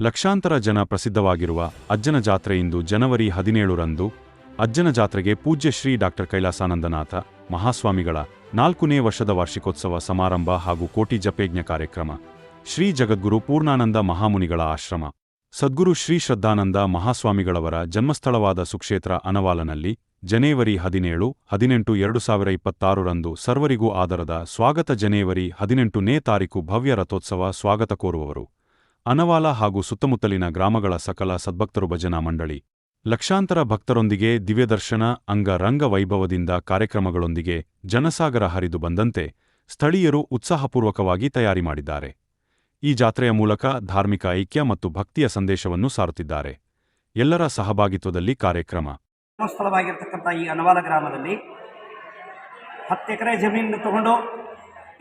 ಲಕ್ಷಾಂತರ ಜನ ಪ್ರಸಿದ್ಧವಾಗಿರುವ ಅಜ್ಜನ ಜಾತ್ರೆ ಇಂದು ಜನವರಿ 17ರಂದು ಅಜ್ಜನ ಜಾತ್ರೆಗೆ ಪೂಜ್ಯ ಶ್ರೀ ಡಾ ಕೈಲಾಸಾನಂದನಾಥ ಮಹಾಸ್ವಾಮಿಗಳ 4ನೇ ವರ್ಷದ ವಾರ್ಷಿಕೋತ್ಸವ ಸಮಾರಂಭ ಹಾಗೂ ಕೋಟಿ ಜಪಯಜ್ಞ ಕಾರ್ಯಕ್ರಮ. ಶ್ರೀ ಜಗದ್ಗುರು ಪೂರ್ಣಾನಂದ ಮಹಾಮುನಿಗಳ ಆಶ್ರಮ ಸದ್ಗುರು ಶ್ರೀ ಶ್ರದ್ಧಾನಂದ ಮಹಾಸ್ವಾಮಿಗಳವರ ಜನ್ಮಸ್ಥಳವಾದ ಸುಕ್ಷೇತ್ರ ಅನವಾಲನಲ್ಲಿ ಜನವರಿ 17, 18, 2026ರಂದು ಸರ್ವರಿಗೂ ಆದರದ ಸ್ವಾಗತ. ಜನವರಿ 18ನೇ ತಾರೀಕು ಭವ್ಯ ರಥೋತ್ಸವ ಸ್ವಾಗತ ಕೋರುವವರು ಅನವಾಲ ಹಾಗೂ ಸುತ್ತಮುತ್ತಲಿನ ಗ್ರಾಮಗಳ ಸಕಲ ಸದ್ಭಕ್ತರು. ಭಜನಾ ಮಂಡಳಿ ಲಕ್ಷಾಂತರ ಭಕ್ತರೊಂದಿಗೆ ದಿವ್ಯದರ್ಶನ ಅಂಗರಂಗ ವೈಭವದಿಂದ ಕಾರ್ಯಕ್ರಮಗಳೊಂದಿಗೆ ಜನಸಾಗರ ಹರಿದು ಬಂದಂತೆ ಸ್ಥಳೀಯರು ಉತ್ಸಾಹಪೂರ್ವಕವಾಗಿ ತಯಾರಿ ಮಾಡಿದ್ದಾರೆ. ಈ ಜಾತ್ರೆಯ ಮೂಲಕ ಧಾರ್ಮಿಕ ಐಕ್ಯ ಮತ್ತು ಭಕ್ತಿಯ ಸಂದೇಶವನ್ನು ಸಾರುತ್ತಿದ್ದಾರೆ. ಎಲ್ಲರ ಸಹಭಾಗಿತ್ವದಲ್ಲಿ ಕಾರ್ಯಕ್ರಮ. ಸ್ಥಳವಾಗಿರ್ತಕ್ಕಂಥ ಈ ಅನವಾಲ ಗ್ರಾಮದಲ್ಲಿ 10 ಎಕರೆ ಜಮೀನು ತಗೊಂಡು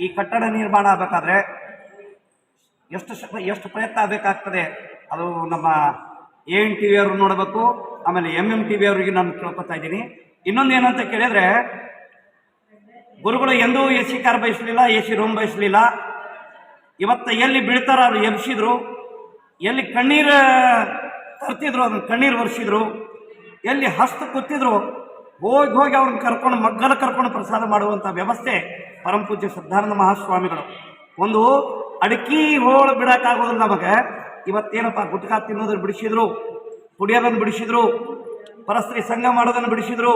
ಈ ಕಟ್ಟಡ ನಿರ್ಮಾಣ ಆಗಬೇಕಾದ್ರೆ ಎಷ್ಟು ಪ್ರಯತ್ನ ಆಗಬೇಕಾಗ್ತದೆ, ಅದು ನಮ್ಮ ANTV ಅವರು ನೋಡಬೇಕು, ಆಮೇಲೆ MMTV ಅವರಿಗೆ ನಾನು ಕೇಳ್ಕೊತಾ ಇದ್ದೀನಿ. ಇನ್ನೊಂದು ಏನಂತ ಕೇಳಿದರೆ, ಗುರುಗಳು ಎಂದೂ AC ಕಾರ್ ಬಯಸಲಿಲ್ಲ, AC ರೂಮ್ ಬಯಸಲಿಲ್ಲ. ಇವತ್ತು ಎಲ್ಲಿ ಬೀಳ್ತಾರ ಅವ್ರು ಎಬ್ಸಿದ್ರು, ಎಲ್ಲಿ ಕಣ್ಣೀರು ತರ್ತಿದ್ರು ಅದನ್ನು ಕಣ್ಣೀರು ಒರೆಸಿದ್ರು, ಎಲ್ಲಿ ಹಸ್ತ ಕೂತಿದ್ರು ಹೋಗಿ ಅವ್ರನ್ನ ಕರ್ಕೊಂಡು ಮಗ್ಗಲ ಕರ್ಕೊಂಡು ಪ್ರಸಾದ ಮಾಡುವಂಥ ವ್ಯವಸ್ಥೆ ಪರಮ ಪೂಜ್ಯ ಶ್ರದ್ಧಾನಂದ ಮಹಾಸ್ವಾಮಿಗಳು. ಒಂದು ಅಡಿಕೆ ಹೋಳು ಬಿಡೋಕ್ಕಾಗೋದಿಲ್ಲ ನಮಗೆ. ಇವತ್ತೇನಪ್ಪ, ಗುಟ್ಕಾ ತಿನ್ನೋದನ್ನು ಬಿಡಿಸಿದ್ರು, ಕುಡಿಯೋದನ್ನು ಬಿಡಿಸಿದ್ರು, ಪರಸ್ತ್ರೀ ಸಂಘ ಮಾಡೋದನ್ನು ಬಿಡಿಸಿದ್ರು.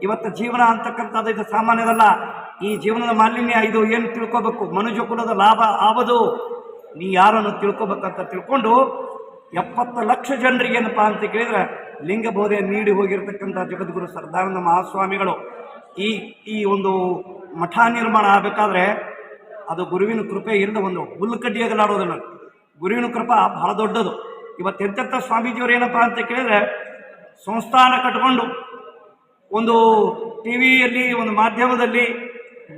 ಇವತ್ತು ಜೀವನ ಅಂತಕ್ಕಂಥದ್ದು ಇದು ಸಾಮಾನ್ಯದಲ್ಲ. ಈ ಜೀವನದ ಮಾಲಿನ್ಯ ಇದು ಏನು ತಿಳ್ಕೊಬೇಕು, ಮನುಜ ಕುಲದ ಲಾಭ ಆವದು, ನೀ ಯಾರನ್ನು ತಿಳ್ಕೊಬೇಕಂತ ತಿಳ್ಕೊಂಡು 70 ಲಕ್ಷ ಜನರಿಗೆ ಏನಪ್ಪ ಅಂತ ಕೇಳಿದ್ರೆ ಲಿಂಗಬೋಧೆ ನೀಡಿ ಹೋಗಿರ್ತಕ್ಕಂಥ ಜಗದ್ಗುರು ಶ್ರದ್ಧಾನಂದ ಮಹಾಸ್ವಾಮಿಗಳು ಈ ಒಂದು ಮಠ ನಿರ್ಮಾಣ ಆಗಬೇಕಾದ್ರೆ ಅದು ಗುರುವಿನ ಕೃಪೆ ಇಲ್ಲದ ಒಂದು ಹುಲ್ಲುಕಡ್ಡಿಯಾಗಲಾಡೋದಿಲ್ಲ. ಗುರುವಿನ ಕೃಪಾ ಬಹಳ ದೊಡ್ಡದು. ಇವತ್ತು ಎಂತೆಂಥ ಸ್ವಾಮೀಜಿಯವರು ಏನಪ್ಪ ಅಂತ ಕೇಳಿದ್ರೆ ಸಂಸ್ಥಾನ ಕಟ್ಕೊಂಡು ಒಂದು TV ಯಲ್ಲಿ, ಒಂದು ಮಾಧ್ಯಮದಲ್ಲಿ,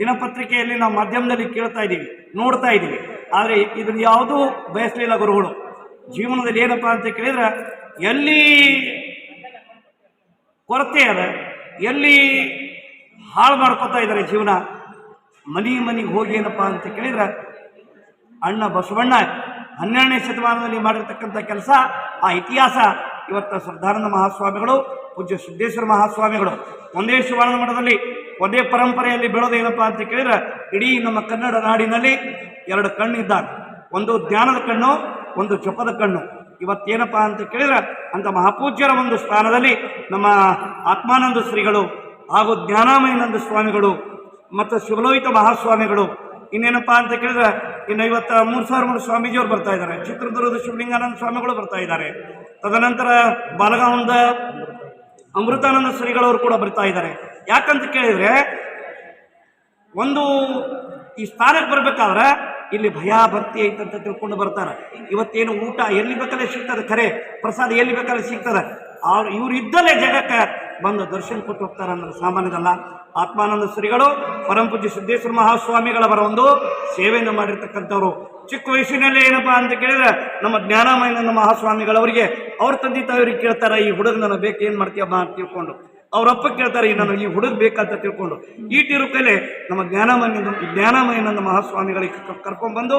ದಿನಪತ್ರಿಕೆಯಲ್ಲಿ ನಾವು ಮಾಧ್ಯಮದಲ್ಲಿ ಕೇಳ್ತಾ ಇದ್ದೀವಿ, ನೋಡ್ತಾ ಇದ್ದೀವಿ. ಆದರೆ ಇದನ್ನು ಯಾವುದೂ ಬಯಸಲಿಲ್ಲ ಗುರುಗಳು. ಜೀವನದಲ್ಲಿ ಏನಪ್ಪ ಅಂತ ಕೇಳಿದ್ರೆ ಎಲ್ಲಿ ಕೊರತೆ ಅದ, ಎಲ್ಲಿ ಹಾಳು ಮಾಡ್ಕೋತಾ ಇದ್ದಾರೆ ಜೀವನ, ಮನೆಗೆ ಹೋಗಿ ಏನಪ್ಪ ಅಂತ ಕೇಳಿದ್ರೆ ಅಣ್ಣ ಬಸವಣ್ಣ 12ನೇ ಶತಮಾನದಲ್ಲಿ ಮಾಡಿರ್ತಕ್ಕಂಥ ಕೆಲಸ, ಆ ಇತಿಹಾಸ ಇವತ್ತು ಶ್ರದ್ಧಾನಂದ ಮಹಾಸ್ವಾಮಿಗಳು, ಪೂಜ್ಯ ಸಿದ್ದೇಶ್ವರ ಮಹಾಸ್ವಾಮಿಗಳು ಒಂದೇ ಶಿವಾನಂದ ಮಠದಲ್ಲಿ ಒಂದೇ ಪರಂಪರೆಯಲ್ಲಿ ಬೆಳೆದೇನಪ್ಪ ಅಂತ ಕೇಳಿದ್ರೆ ಇಡೀ ನಮ್ಮ ಕನ್ನಡ ನಾಡಿನಲ್ಲಿ 2 ಕಣ್ಣಿದ್ದಾರೆ. ಒಂದು ಜ್ಞಾನದ ಕಣ್ಣು, ಒಂದು ಜಪದ ಕಣ್ಣು. ಇವತ್ತೇನಪ್ಪ ಅಂತ ಕೇಳಿದ್ರೆ ಅಂಥ ಮಹಾಪೂಜ್ಯರ ಒಂದು ಸ್ಥಾನದಲ್ಲಿ ನಮ್ಮ ಆತ್ಮಾನಂದ ಶ್ರೀಗಳು ಹಾಗೂ ಜ್ಞಾನಾಮಯಾನಂದ ಸ್ವಾಮಿಗಳು ಮತ್ತು ಶಿವಲೋಹಿತ ಮಹಾಸ್ವಾಮಿಗಳು, ಇನ್ನೇನಪ್ಪ ಅಂತ ಕೇಳಿದ್ರೆ ಇನ್ನು ಇವತ್ತು 3,000 ಸ್ವಾಮೀಜಿಯವರು ಬರ್ತಾ ಇದ್ದಾರೆ. ಚಿತ್ರದುರ್ಗದ ಶಿವಲಿಂಗಾನಂದ ಸ್ವಾಮಿಗಳು ಬರ್ತಾ ಇದ್ದಾರೆ. ತದನಂತರ ಬಾಲಗಾಂವದ ಅಮೃತಾನಂದ ಶ್ರೀಗಳವರು ಕೂಡ ಬರ್ತಾ ಇದ್ದಾರೆ. ಯಾಕಂತ ಕೇಳಿದರೆ ಒಂದು ಈ ಸ್ಥಾನಕ್ಕೆ ಬರಬೇಕಾದ್ರೆ ಇಲ್ಲಿ ಭಯ ಭಕ್ತಿ ಐತಂತ ತಿಳ್ಕೊಂಡು ಬರ್ತಾರೆ. ಇವತ್ತೇನು ಊಟ ಎಲ್ಲಿ ಬೇಕಾದ್ರೆ ಸಿಗ್ತದೆ, ಖರೆ ಪ್ರಸಾದ ಎಲ್ಲಿ ಬೇಕಾದ್ರೆ ಸಿಗ್ತದೆ. ಇವರು ಇದ್ದಲ್ಲೇ ಜಗಕ್ಕೆ ಬಂದು ದರ್ಶನ ಕೊಟ್ಟು ಹೋಗ್ತಾರೆ ಅನ್ನೋದು ಸಾಮಾನ್ಯದಲ್ಲ. ಆತ್ಮಾನಂದ ಶ್ರೀಗಳು ಪರಮ ಪೂಜ್ಯ ಸಿದ್ದೇಶ್ವರ ಮಹಾಸ್ವಾಮಿಗಳವರ ಒಂದು ಸೇವೆಯನ್ನು ಮಾಡಿರ್ತಕ್ಕಂಥವ್ರು. ಚಿಕ್ಕ ವಯಸ್ಸಿನಲ್ಲಿ ಏನಪ್ಪ ಅಂತ ಕೇಳಿದ್ರೆ ನಮ್ಮ ಜ್ಞಾನಾಮಯಾನಂದ ಮಹಾಸ್ವಾಮಿಗಳವರಿಗೆ ಅವ್ರ ತಂದೆ ತಾಯಿಯವ್ರಿಗೆ ಕೇಳ್ತಾರೆ, ಈ ಹುಡುಗ ನಾನು ಬೇಕು, ಏನು ಮಾಡ್ತೀಯಮ್ಮ ಅಂತ ತಿಳ್ಕೊಂಡು. ಅವರಪ್ಪ ಕೇಳ್ತಾರೆ, ನಾನು ಈ ಹುಡುಗ ಬೇಕಂತ ತಿಳ್ಕೊಂಡು ಈಟಿರು ಕೈಲೆ ನಮ್ಮ ಜ್ಞಾನಾಮಯಾನಂದ ಮಹಾಸ್ವಾಮಿಗಳಿಗೆ ಕರ್ಕೊಂಡ್ಬಂದು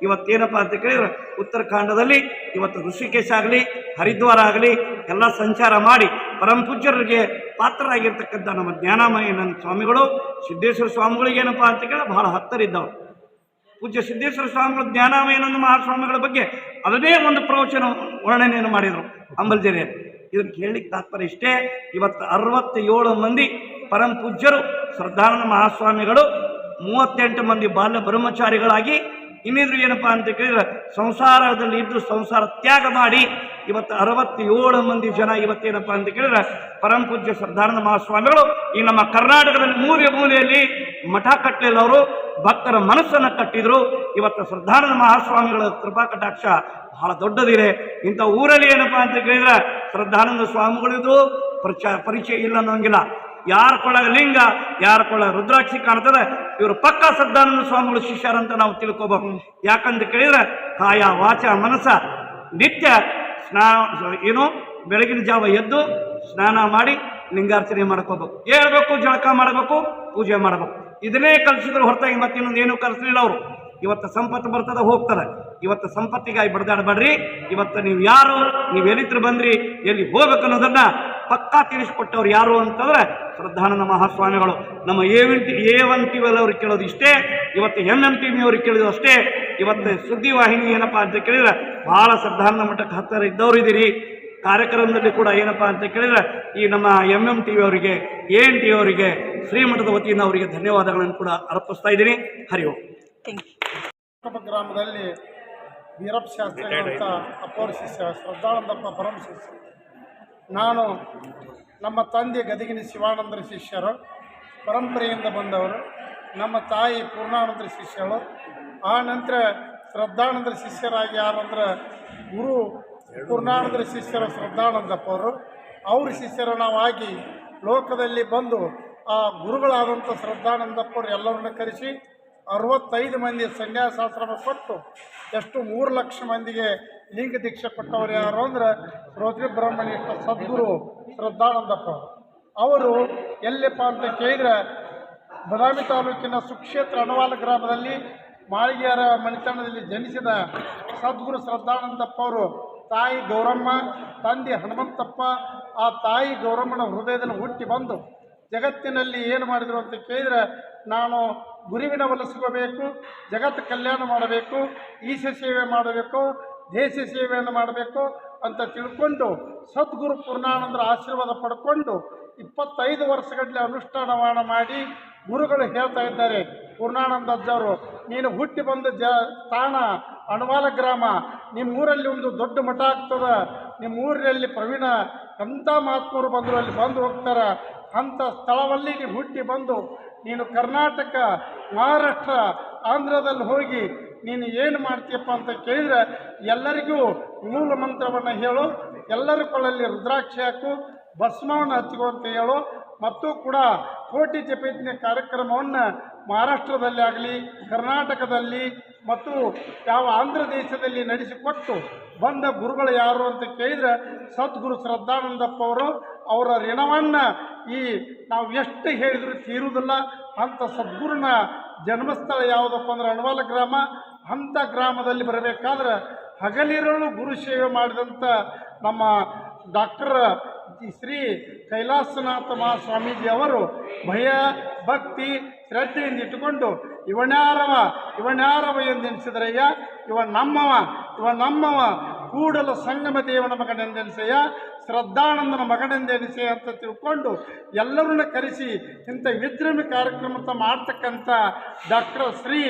ಇವತ್ತೇನಪ್ಪ ಅಂತ ಕೇಳಿದ್ರೆ ಉತ್ತರಾಖಂಡದಲ್ಲಿ ಇವತ್ತು ಋಷಿಕೇಶ ಆಗಲಿ, ಹರಿದ್ವಾರ ಆಗಲಿ ಎಲ್ಲ ಸಂಚಾರ ಮಾಡಿ ಪರಮ ಪೂಜ್ಯರಿಗೆ ಪಾತ್ರರಾಗಿರ್ತಕ್ಕಂಥ ನಮ್ಮ ಜ್ಞಾನಾಮಯಾನಂದ ಸ್ವಾಮಿಗಳು ಸಿದ್ದೇಶ್ವರ ಸ್ವಾಮಿಗಳಿಗೆ ಏನಪ್ಪ ಅಂತ ಕೇಳಿದ್ರೆ ಬಹಳ ಹತ್ತರಿದ್ದವರು. ಪೂಜ್ಯ ಸಿದ್ದೇಶ್ವರ ಸ್ವಾಮಿಗಳು ಜ್ಞಾನಾಮಯಾನಂದ ಮಹಾಸ್ವಾಮಿಗಳ ಬಗ್ಗೆ ಅದನ್ನೇ ಒಂದು ಪ್ರವಚನ ವರ್ಣನೆಯನ್ನು ಮಾಡಿದರು ಅಂಬಲ್ಜರಿಯಲ್ಲಿ. ಇದನ್ನು ಹೇಳಲಿಕ್ಕೆ ತಾತ್ಪರ್ಯ ಇಷ್ಟೇ, ಇವತ್ತು 67 ಮಂದಿ ಪರಮ ಪೂಜ್ಯರು ಶ್ರದ್ಧಾನಂದ ಮಹಾಸ್ವಾಮಿಗಳು 38 ಮಂದಿ ಬಾಲ್ಯ ಬ್ರಹ್ಮಚಾರಿಗಳಾಗಿ ಇನ್ನಿದ್ರು ಏನಪ್ಪ ಅಂತ ಕೇಳಿದ್ರೆ ಸಂಸಾರದಲ್ಲಿ ಇದ್ದು ಸಂಸಾರ ತ್ಯಾಗ ಮಾಡಿ ಇವತ್ತು 67 ಮಂದಿ ಜನ ಇವತ್ತೇನಪ್ಪ ಅಂತ ಕೇಳಿದ್ರೆ ಪರಮ ಪೂಜ್ಯ ಶ್ರದ್ಧಾನಂದ ಮಹಾಸ್ವಾಮಿಗಳು ಈ ನಮ್ಮ ಕರ್ನಾಟಕದಲ್ಲಿ ಮೂಲೆಯಲ್ಲಿ ಮಠ ಕಟ್ಟಲಿಲ್ಲ, ಅವರು ಭಕ್ತರ ಮನಸ್ಸನ್ನು ಕಟ್ಟಿದ್ರು. ಇವತ್ತು ಶ್ರದ್ಧಾನಂದ ಮಹಾಸ್ವಾಮಿಗಳ ಕೃಪಾ ಕಟಾಕ್ಷ ಬಹಳ ದೊಡ್ಡದಿದೆ. ಇಂಥ ಊರಲ್ಲಿ ಏನಪ್ಪ ಅಂತ ಕೇಳಿದ್ರೆ ಶ್ರದ್ಧಾನಂದ ಸ್ವಾಮಿಗಳಿದು ಪರಿಚಯ ಇಲ್ಲ ಅನ್ನೋಂಗಿಲ್ಲ. ಯಾರ ಕೊಳ್ಳ ಲಿಂಗ, ಯಾರ ಕೊಳ್ಳ ರುದ್ರಾಕ್ಷಿ ಕಾಣ್ತದೆ, ಇವರು ಪಕ್ಕ ಶ್ರದ್ಧಾನಂದ ಸ್ವಾಮಿಗಳು ಶಿಷ್ಯರಂತ ನಾವು ತಿಳ್ಕೋಬೇಕು. ಯಾಕಂತ ಕೇಳಿದ್ರೆ ಕಾಯ ವಾಚ ಮನಸ್ಸ ನಿತ್ಯ ಬೆಳಗಿನ ಜಾವ ಎದ್ದು ಸ್ನಾನ ಮಾಡಿ ಲಿಂಗಾರ್ಚನೆ ಮಾಡ್ಕೋಬೇಕು, ಹೇಳ್ಬೇಕು, ಜಳಕ ಮಾಡಬೇಕು, ಪೂಜೆ ಮಾಡಬೇಕು. ಇದನ್ನೇ ಕಲಿಸಿದ್ರು ಹೊರತಾಗಿ ಮತ್ತಿನ್ನೊಂದು ಏನೂ ಕಲಿಸಲಿಲ್ಲ ಅವರು. ಇವತ್ತು ಸಂಪತ್ತು ಬರ್ತದೆ ಹೋಗ್ತದೆ, ಇವತ್ತು ಸಂಪತ್ತಿಗಾಗಿ ಬಡದಾಡಬೇಡ್ರಿ. ಇವತ್ತು ನೀವು ಯಾರು, ನೀವು ಎಲ್ಲಿದ್ರು ಬಂದ್ರಿ, ಎಲ್ಲಿ ಹೋಗ್ಬೇಕು ಅನ್ನೋದನ್ನ ಪಕ್ಕಾ ತಿಳಿಸ್ಕೊಟ್ಟವ್ರು ಯಾರು ಅಂತಂದ್ರೆ ಶ್ರದ್ಧಾನಂದ ಮಹಾಸ್ವಾಮಿಗಳು. ನಮ್ಮ A1 TV ಅವ್ರಿಗೆ ಕೇಳೋದು ಇಷ್ಟೇ, ಇವತ್ತು MM-TV ಅವ್ರಿಗೆ ಕೇಳೋದು ಅಷ್ಟೇ. ಇವತ್ತು ಸುದ್ದಿವಾಹಿನಿ ಏನಪ್ಪಾ ಅಂತ ಕೇಳಿದ್ರೆ ಬಹಳ ಶ್ರದ್ಧಾನಂದ ಮಠಕ್ಕೆ ಹತ್ತಿರ ಇದ್ದವ್ರು ಇದ್ದೀರಿ. ಕಾರ್ಯಕ್ರಮದಲ್ಲಿ ಕೂಡ ಏನಪ್ಪಾ ಅಂತ ಕೇಳಿದ್ರೆ ಈ ನಮ್ಮ MM-TV ಅವರಿಗೆ, AN-TV ಅವರಿಗೆ, ಶ್ರೀಮಠದ ವತಿಯಿಂದ ಅವರಿಗೆ ಧನ್ಯವಾದಗಳನ್ನು ಕೂಡ ಅರ್ಪಿಸ್ತಾ ಇದ್ದೀನಿ. ಹರಿ ಓಂ. ಗ್ರಾಮದಲ್ಲಿ ವೀರಪ್ಪ ಶಾಸ್ತ್ರಿಗಳಂತ ಅಪ್ಪೋರ ಶಿಷ್ಯ, ಶ್ರದ್ಧಾನಂದಪ್ಪ ಪರಮ ಶಿಷ್ಯ. ನಾನು ನಮ್ಮ ತಂದೆ ಗದಗಿನ ಶಿವಾನಂದರ ಶಿಷ್ಯರು, ಪರಂಪರೆಯಿಂದ ಬಂದವರು. ನಮ್ಮ ತಾಯಿ ಪೂರ್ಣಾನಂದರ ಶಿಷ್ಯರು. ಆ ನಂತರ ಶ್ರದ್ಧಾನಂದರ ಶಿಷ್ಯರಾಗಿ ಯಾರಂದ್ರೆ ಗುರು ಪೂರ್ಣಾನಂದರ ಶಿಷ್ಯರು ಶ್ರದ್ಧಾನಂದಪ್ಪವರು. ಅವ್ರ ಶಿಷ್ಯರು ನಾವಾಗಿ ಲೋಕದಲ್ಲಿ ಬಂದು ಆ ಗುರುಗಳಾದಂಥ ಶ್ರದ್ಧಾನಂದಪ್ಪರು ಎಲ್ಲರನ್ನ ಕರೆಸಿ 65 ಮಂದಿ ಸನ್ಯಾಸಾಶ್ರಮ ಕೊಟ್ಟು ಎಷ್ಟು 3 ಲಕ್ಷ ಮಂದಿಗೆ ಲಿಂಗ ದೀಕ್ಷೆ ಕೊಟ್ಟವರು ಯಾರು ಅಂದ್ರೆ ರೋದ್ರಿ ಬ್ರಹ್ಮನಿಷ್ಠ ಸದ್ಗುರು ಶ್ರದ್ಧಾನಂದಪ್ಪ ಅವರು. ಎಲ್ಲಿಪ್ಪ ಅಂತ ಕೇಳಿದರೆ ಬದಾಮಿ ತಾಲೂಕಿನ ಸುಕ್ಷೇತ್ರ ಅಣವಾಲ ಗ್ರಾಮದಲ್ಲಿ ಮಾಳಿಗೆಯರ ಮನೆತನದಲ್ಲಿ ಜನಿಸಿದ ಸದ್ಗುರು ಶ್ರದ್ಧಾನಂದಪ್ಪ ಅವರು ತಾಯಿ ಗೌರಮ್ಮ, ತಂದೆ ಹನುಮಂತಪ್ಪ. ಆ ತಾಯಿ ಗೌರಮ್ಮನ ಹೃದಯದಲ್ಲಿ ಹುಟ್ಟಿ ಬಂದು ಜಗತ್ತಿನಲ್ಲಿ ಏನು ಮಾಡಿದರು ಅಂತ ಕೇಳಿದರೆ, ನಾನು ಗುರುವಿನ ಒಲಿಸ್ಕೋಬೇಕು, ಜಗತ್ತು ಕಲ್ಯಾಣ ಮಾಡಬೇಕು, ಈಶ ಸೇವೆ ಮಾಡಬೇಕು, ದೇಶ ಸೇವೆಯನ್ನು ಮಾಡಬೇಕು ಅಂತ ತಿಳ್ಕೊಂಡು ಸದ್ಗುರು ಪೂರ್ಣಾನಂದರ ಆಶೀರ್ವಾದ ಪಡ್ಕೊಂಡು 25 ವರ್ಷಗಟ್ಟಲೆ ಅನುಷ್ಠಾನವಾಣ ಮಾಡಿ ಗುರುಗಳು ಹೇಳ್ತಾ ಇದ್ದಾರೆ, ಪೂರ್ಣಾನಂದ ಅಜ್ಜವರು ನೀನು ಹುಟ್ಟಿ ಬಂದ ತಾಣ ಅಣವಾಲ ಗ್ರಾಮ, ನಿಮ್ಮೂರಲ್ಲಿ ಒಂದು ದೊಡ್ಡ ಮಠ ಆಗ್ತದೆ, ನಿಮ್ಮೂರಿನಲ್ಲಿ ಪ್ರವೀಣ ಎಂಥ ಮಹಾತ್ಮರು ಬಂದರು ಅಲ್ಲಿ ಬಂದು ಹೋಗ್ತಾರೆ, ಅಂಥ ಸ್ಥಳದಲ್ಲಿ ನೀವು ಹುಟ್ಟಿ ಬಂದು ನೀನು ಕರ್ನಾಟಕ, ಮಹಾರಾಷ್ಟ್ರ, ಆಂಧ್ರದಲ್ಲಿ ಹೋಗಿ ನೀನು ಏನು ಮಾಡ್ತೀಯಪ್ಪ ಅಂತ ಕೇಳಿದರೆ ಎಲ್ಲರಿಗೂ ಮೂಲ ಮಂತ್ರವನ್ನು ಹೇಳು, ಎಲ್ಲರ ಕೊಳ್ಳಲ್ಲಿ ರುದ್ರಾಕ್ಷಿ ಹಾಕು, ಭಸ್ಮವನ್ನು ಹಚ್ಚಿಕೊ ಅಂತ ಹೇಳು. ಮತ್ತು ಕೂಡ ಕೋಟಿ ಜಪಯಜ್ಞ ಕಾರ್ಯಕ್ರಮವನ್ನು ಮಹಾರಾಷ್ಟ್ರದಲ್ಲಿ ಆಗಲಿ, ಕರ್ನಾಟಕದಲ್ಲಿ ಮತ್ತು ಯಾವ ಆಂಧ್ರ ದೇಶದಲ್ಲಿ ನಡೆಸಿಕೊಟ್ಟು ಬಂದ ಗುರುಗಳು ಯಾರು ಅಂತ ಕೇಳಿದರೆ ಸದ್ಗುರು ಶ್ರದ್ಧಾನಂದಪ್ಪ ಅವರು. ಅವರ ಋಣವನ್ನು ನಾವು ಎಷ್ಟು ಹೇಳಿದರೂ ತೀರುವುದಿಲ್ಲ. ಅಂಥ ಸದ್ಗುರುನ ಜನ್ಮಸ್ಥಳ ಯಾವುದಪ್ಪ ಅಂದ್ರೆ ಅಣವಾಲ ಗ್ರಾಮ. ಅಂಥ ಗ್ರಾಮದಲ್ಲಿ ಬರಬೇಕಾದ್ರೆ ಹಗಲಿರುಳು ಗುರು ಸೇವೆ ಮಾಡಿದಂಥ ನಮ್ಮ ಡಾಕ್ಟರ್ ಶ್ರೀ ಕೈಲಾಸನಾಥ ಮಹಾಸ್ವಾಮೀಜಿ ಅವರು ಭಯ, ಭಕ್ತಿ, ಶ್ರದ್ಧೆಯಿಂದ ಇಟ್ಟುಕೊಂಡು ಇವಣ್ಯಾರವ ಎಂದೆನಿಸಿದ್ರಯ್ಯ, ಇವ ನಮ್ಮವ ಕೂಡಲ ಸಂಗಮ ದೇವನ ಮಗನೆಂದೆನಿಸಯ್ಯ, ಶ್ರದ್ಧಾನಂದನ ಮಗನೆಂದೆನಿಸೆಯ ಅಂತ ತಿಳ್ಕೊಂಡು ಎಲ್ಲರನ್ನ ಕರೆಸಿ ಇಂಥ ವಿಜೃಂಭಣೆ ಕಾರ್ಯಕ್ರಮ ಮಾಡ್ತಕ್ಕಂಥ ಡಾಕ್ಟರ್ ಶ್ರೀ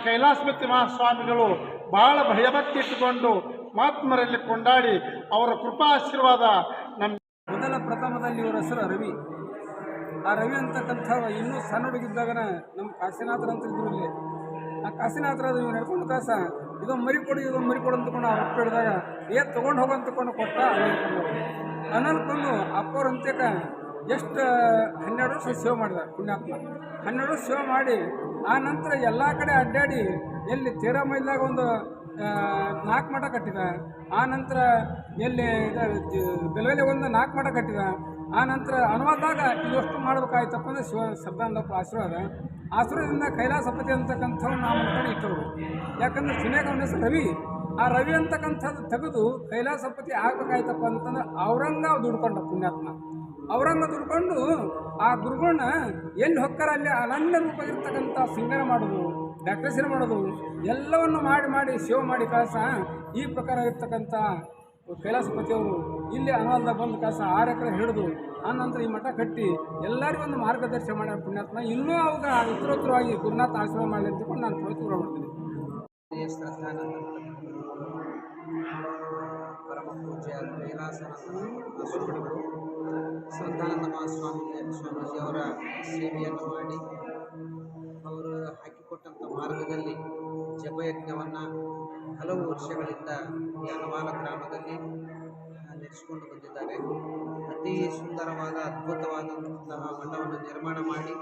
ಕೈಲಾಸಪತಿ ಮಹಾಸ್ವಾಮಿಗಳು ಭಾಳ ಭಯಭಕ್ತಿ ಇಟ್ಟುಕೊಂಡು ಮಹಾತ್ಮರಲ್ಲಿ ಕೊಂಡಾಡಿ ಅವರ ಕೃಪಾ ಆಶೀರ್ವಾದ ನಮ್ಮ ಮೊದಲ ಪ್ರಥಮದಲ್ಲಿ ಇವರ ಹೆಸರು ರವಿ. ಆ ರವಿ ಅಂತಕ್ಕಂಥವ ಇನ್ನೂ ಸಣ್ಣ ಹುಡುಗಿದ್ದಾಗನ ನಮ್ಮ ಕಾಶಿನಾಥರ ಅಂತ ಇದ್ರು ಇಲ್ಲಿ. ಆ ಕಾಶಿನಾಥರ ಅದು ಇವ್ರು ನಡ್ಕೊಂಡು ಕಾಸ ಇದೊಂದು ಮರಿ ಕೊಡು ಅಂತಕೊಂಡು ಅವ್ರು ಅಪ್ಪ ಹಿಡಿದಾಗ ತೊಗೊಂಡು ಹೋಗೋ ಅಂತಕೊಂಡು ಕೊಟ್ಟ. ಅನಲ್ಕೊಂಡು ಅಪ್ಪವ್ರ ಅಂತ್ಯಕ ಎಷ್ಟು 12 ವರ್ಷ ಸೇವೆ ಮಾಡಿದ ಪುಣ್ಯಾತ್ಮ. 12 ವರ್ಷ ಸೇವೆ ಮಾಡಿ ಆ ನಂತರ ಎಲ್ಲ ಕಡೆ ಅಡ್ಡಾಡಿ ಎಲ್ಲಿ ತೇರಾಮೈಲ್ದಾಗ ಒಂದು 4 ಮಠ ಕಟ್ಟಿದ. ಆ ನಂತರ ಎಲ್ಲಿ ಬೆಳವೆಲೆ ಒಂದು 4 ಮಠ ಕಟ್ಟಿದ. ಆ ನಂತರ ಅನುವಾದಾಗ ಇದಷ್ಟು ಮಾಡಬೇಕಾಯ್ತಪ್ಪ ಅಂದರೆ ಶ್ರದ್ಧಾನಂದಪ್ಪ ಆಶೀರ್ವಾದದಿಂದ ಕೈಲಾಸಪತಿ ಅಂತಕ್ಕಂಥವ್ರು ನಾವು ಮಾಡ್ಕೊಂಡು ಇಟ್ಟವರು. ಯಾಕಂದ್ರೆ ಸುನ್ಯಾಗ ಅವನ ಹೆಸರು ರವಿ. ಆ ರವಿ ಅಂತಕ್ಕಂಥದ್ದು ತೆಗೆದು ಕೈಲಾಸಪತಿ ಆಗಬೇಕಾಯ್ತಪ್ಪ ಅಂತಂದ್ರೆ ಔರಂಗ ದುಡ್ಕೊಂಡ ಪುಣ್ಯಾತ್ಮ. ಔರಂಗ ದುಡ್ಕೊಂಡು ಆ ಗುರುಗಳನ್ನ ಎಲ್ಲಿ ಹೊಕ್ಕಾರ ಅಲ್ಲಿ ಅನನ್ಯ ರೂಪವಾಗಿರ್ತಕ್ಕಂಥ ಸಿಂಗರ ಮಾಡೋದು, ಡೆಕೋರೇಷನ್ ಮಾಡೋದು ಎಲ್ಲವನ್ನು ಮಾಡಿ ಸೇವೆ ಮಾಡಿ ಕಳಸ ಈ ಪ್ರಕಾರ ಇರ್ತಕ್ಕಂಥ ಕೈಲಾಸಪತಿಯವರು ಇಲ್ಲಿ ಅನವಾಲ್ದಾಗ ಬಂದು ಕಳಸ 6 ಎಕರೆ ಹಿಡಿದು ಆ ನಂತರ ಈ ಮಠ ಕಟ್ಟಿ ಎಲ್ಲರಿಗೂ ಒಂದು ಮಾರ್ಗದರ್ಶನ ಮಾಡ್ಯಾರ ಪುಣ್ಯಾತ್ಮ. ಇನ್ನೂ ಅವಾಗ ಉತ್ತರೋತ್ತರವಾಗಿ ಗುರುನಾಥ ಆಶೀರ್ವಾದ ಮಾಡಲಿ ಅಂತಕೊಂಡು ನಾನು ಪ್ರಯತ್ನ ಮಾಡ್ತೀನಿ. ಪರಮ ಪೂಜ್ಯ ಕೈಲಾಸನಾಥ ಶ್ರದ್ಧಾನಂದ ಸ್ವಾಮೀಜಿಯವರ ಸೇವೆಯನ್ನು ಮಾಡಿ ಅವರು ಹಾಕಿಕೊಟ್ಟಂಥ ಮಾರ್ಗದಲ್ಲಿ ಜಪಯಜ್ಞವನ್ನು ಹಲವು ವರ್ಷಗಳಿಂದ ಈ ಅಣವಾಲ ಗ್ರಾಮದಲ್ಲಿ ನಡೆಸಿಕೊಂಡು ಬಂದಿದ್ದಾರೆ. ಅತಿ ಸುಂದರವಾದ ಅದ್ಭುತವಾದಂತಹ ಮಠವನ್ನು ನಿರ್ಮಾಣ ಮಾಡಿ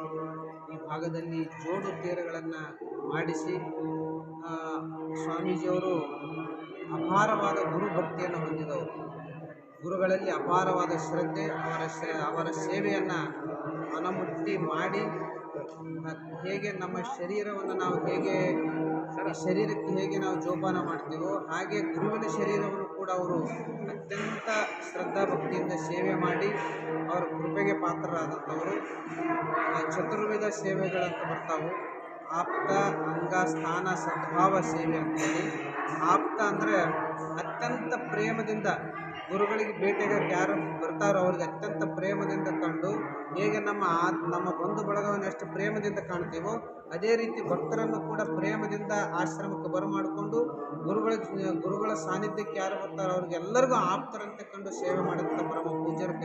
ಈ ಭಾಗದಲ್ಲಿ ಜೋಡು ತೇರುಗಳನ್ನು ಮಾಡಿಸಿ ಸ್ವಾಮೀಜಿಯವರು ಅಪಾರವಾದ ಗುರುಭಕ್ತಿಯನ್ನು ಹೊಂದಿದವರು. ಗುರುಗಳಲ್ಲಿ ಅಪಾರವಾದ ಶ್ರದ್ಧೆ, ಅವರ ಸೇವೆಯನ್ನು ಮನಮುಟ್ಟಿ ಮಾಡಿ ಹೇಗೆ ನಮ್ಮ ಶರೀರವನ್ನು ನಾವು ಹೇಗೆ ಈ ಶರೀರಕ್ಕೆ ಹೇಗೆ ನಾವು ಜೋಪಾನ ಮಾಡ್ತೀವೋ ಹಾಗೆ ಗುರುವಿನ ಶರೀರವನ್ನು ಕೂಡ ಅವರು ಅತ್ಯಂತ ಶ್ರದ್ಧಾಭಕ್ತಿಯಿಂದ ಸೇವೆ ಮಾಡಿ ಅವರ ಕೃಪೆಗೆ ಪಾತ್ರರಾದಂಥವರು. ಚತುರ್ವಿಧ ಸೇವೆಗಳಂತ ಬರ್ತಾವೆ. ಆಪ್ತ, ಅಂಗ, ಸ್ಥಾನ, ಸದ್ಭಾವ ಸೇವೆ ಅಂತೇಳಿ. ಆಪ್ತ ಅಂದರೆ ಅತ್ಯಂತ ಪ್ರೇಮದಿಂದ ಗುರುಗಳಿಗೆ ಭೇಟಿಯಾಗಕ್ಕೆ ಯಾರು ಬರ್ತಾರೋ ಅವ್ರಿಗೆ ಅತ್ಯಂತ ಪ್ರೇಮದಿಂದ ಕಂಡು ಹೇಗೆ ನಮ್ಮ ಬಂಧು ಬಳಗವನ್ನು ಎಷ್ಟು ಪ್ರೇಮದಿಂದ ಕಾಣ್ತೀವೋ ಅದೇ ರೀತಿ ಭಕ್ತರನ್ನು ಕೂಡ ಪ್ರೇಮದಿಂದ ಆಶ್ರಮಕ್ಕೆ ಬರಮಾಡಿಕೊಂಡು ಗುರುಗಳ ಸಾನ್ನಿಧ್ಯಕ್ಕೆ ಯಾರು ಬರ್ತಾರೋ ಅವ್ರಿಗೆಲ್ಲರಿಗೂ ಆಪ್ತರಂತೆ ಕಂಡು ಸೇವೆ ಮಾಡಿದಂಥ ಪರಮ ಪೂಜ್ಯರು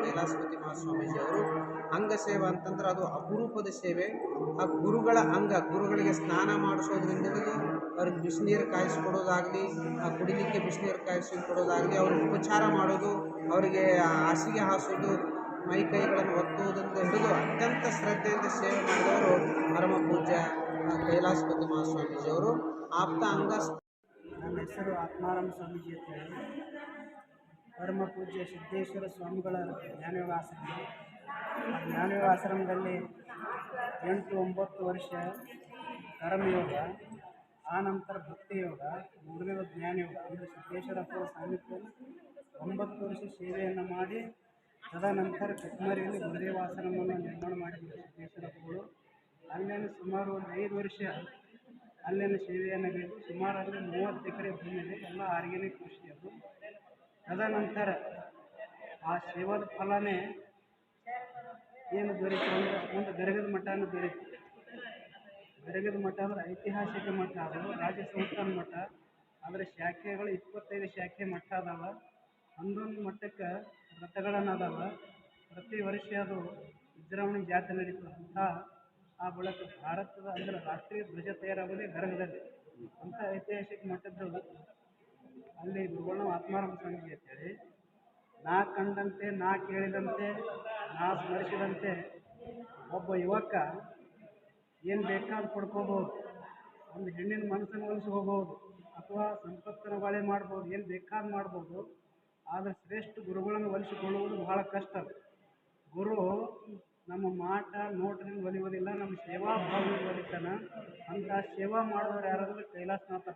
ಕೈಲಾಸಪತಿ ಮಹಾಸ್ವಾಮೀಜಿ ಅವರು. ಅಂಗ ಸೇವೆ ಅಂತಂದ್ರೆ ಅದು ಅಪರೂಪದ ಸೇವೆ. ಆ ಗುರುಗಳ ಅಂಗ, ಗುರುಗಳಿಗೆ ಸ್ನಾನ ಮಾಡಿಸೋದ್ರಿಂದ ಹಿಡಿದು ಅವ್ರಿಗೆ ಬಿಸಿನೀರು ಕಾಯಿಸಿಕೊಡೋದಾಗಲಿ, ಕುಡಿಲಿಕ್ಕೆ ಬಿಸಿನೀರು ಕಾಯಿಸಿಕೊಡೋದಾಗಲಿ, ಅವ್ರಿಗೆ ಉಪಚಾರ ಮಾಡೋದು, ಅವರಿಗೆ ಹಾಸಿಗೆ ಹಾಸೋದು, ಮೈ ಕೈಗಳನ್ನು ಒತ್ತುವುದರಿಂದ ಹಿಡಿದು ಅತ್ಯಂತ ಶ್ರದ್ಧೆಯಿಂದ ಸೇವೆ ಮಾಡಿದವರು ಪರಮ ಪೂಜ್ಯ ಕೈಲಾಸಪತಿ ಮಹಾಸ್ವಾಮೀಜಿಯವರು. ಆಪ್ತ ಅಂಗ. ನನ್ನ ಹೆಸರು ಆತ್ಮಾರಾಮ ಸ್ವಾಮೀಜಿ ಅಂತ ಹೇಳಿ, ಪರಮ ಪೂಜ್ಯ ಸಿದ್ದೇಶ್ವರ ಸ್ವಾಮಿಗಳ ಜ್ಞಾನಯೋಗ ಆಶ್ರಮ. ಆ ಜ್ಞಾನಯೋಗ ಆಶ್ರಮದಲ್ಲಿ 8-9 ವರ್ಷ ಕರ್ಮಯೋಗ, ಆನಂತರ ಭಕ್ತಿಯೋಗ, ಮೂರನೇದು ಜ್ಞಾನಯೋಗ ಅಂದರೆ ಸಿದ್ದೇಶ್ವರಪ್ಪರ ಸಾನ್ನಿಧ್ಯದಲ್ಲಿ 9 ವರ್ಷ ಸೇವೆಯನ್ನು ಮಾಡಿ ತದನಂತರ ಕಟ್ಮರಿಯಲ್ಲಿ ಗುರುದೇವ ಆಶ್ರಮವನ್ನು ನಿರ್ಮಾಣ ಮಾಡಿದರು ಸಿದ್ದೇಶ್ವರಪ್ಪಗಳು. ಅಲ್ಲೇನು ಸುಮಾರು ಒಂದು 5 ವರ್ಷ ಅಲ್ಲೇನು ಸೇವೆಯನ್ನು ಬೇಕು. ಸುಮಾರು ಅಲ್ಲಿ 30 ಎಕರೆ ಭೂಮಿ ಇದೆ, ಎಲ್ಲ ಆರ್ಗ್ಯಾನಿಕ್ ಕೃಷಿ ಅದು. ತದನಂತರ ಆ ಸೇವಾದ ಫಲನೇ ಏನು ದೊರೀತು ಅಂದರೆ ಒಂದು ಗರಗದ ಮಠನೂ ದೊರೀತು. ಗರಗದ ಮಠ ಅಂದರೆ ಐತಿಹಾಸಿಕ ಮಠ, ಅದು ರಾಜ್ಯ ಸಂಸ್ಥಾನ ಮಠ. ಅದರ ಶಾಖೆಗಳು 25 ಶಾಖೆ ಮಠ ಅದಾವ. ಒಂದೊಂದು ಮಠಕ್ಕೆ ರಥಗಳನ್ನು ಅದಾವ. ಪ್ರತಿ ವರ್ಷ ಅದು ವಿಜೃಂಭಣೆ ಜಾತ್ರೆ ನಡೀತದೆ. ಆ ಬಳಿಕ ಭಾರತದ ಅಂದರೆ ರಾಷ್ಟ್ರೀಯ ಧ್ವಜ ತಯಾರಾಗೋದೇ ಗರಗದಲ್ಲಿ. ಅಂಥ ಐತಿಹಾಸಿಕ ಮಠದ್ದು ಅಲ್ಲಿ ಗುರುಗಳು ಆತ್ಮಾರಾಮ ಸ್ವಾಮೀಜಿ ಅಂತೇಳಿ. ನಾ ಕಂಡಂತೆ, ನಾ ಕೇಳಿದಂತೆ, ನಾ ಸ್ಮರಿಸಿದಂತೆ ಒಬ್ಬ ಯುವಕ ಏನು ಬೇಕಾದ್ರೂ ಪಡ್ಕೋಬೋದು. ಒಂದು ಹೆಣ್ಣಿನ ಮನಸ್ಸನ್ನು ಒಲಿಸಿ ಹೋಗ್ಬೋದು, ಅಥವಾ ಸಂಪತ್ತನ್ನು ಬಾಳೆ ಮಾಡ್ಬೋದು, ಏನು ಬೇಕಾದ್ರೂ ಮಾಡ್ಬೋದು. ಆದರೆ ಶ್ರೇಷ್ಠ ಗುರುಗಳನ್ನು ಒಲಿಸಿಕೊಳ್ಳುವುದು ಬಹಳ ಕಷ್ಟ. ಗುರು ನಮ್ಮ ಮಾಟ ನೋಟದಿಂದ ಒಲಿಯೋದಿಲ್ಲ, ನಮ್ಮ ಸೇವಾ ಭಾವದಿಂದ ಒಲಿತಾನ. ಅಂಥ ಸೇವಾ ಮಾಡಿದವರು ಯಾರಾದರೂ ಕೈಲಾಸನಾಥ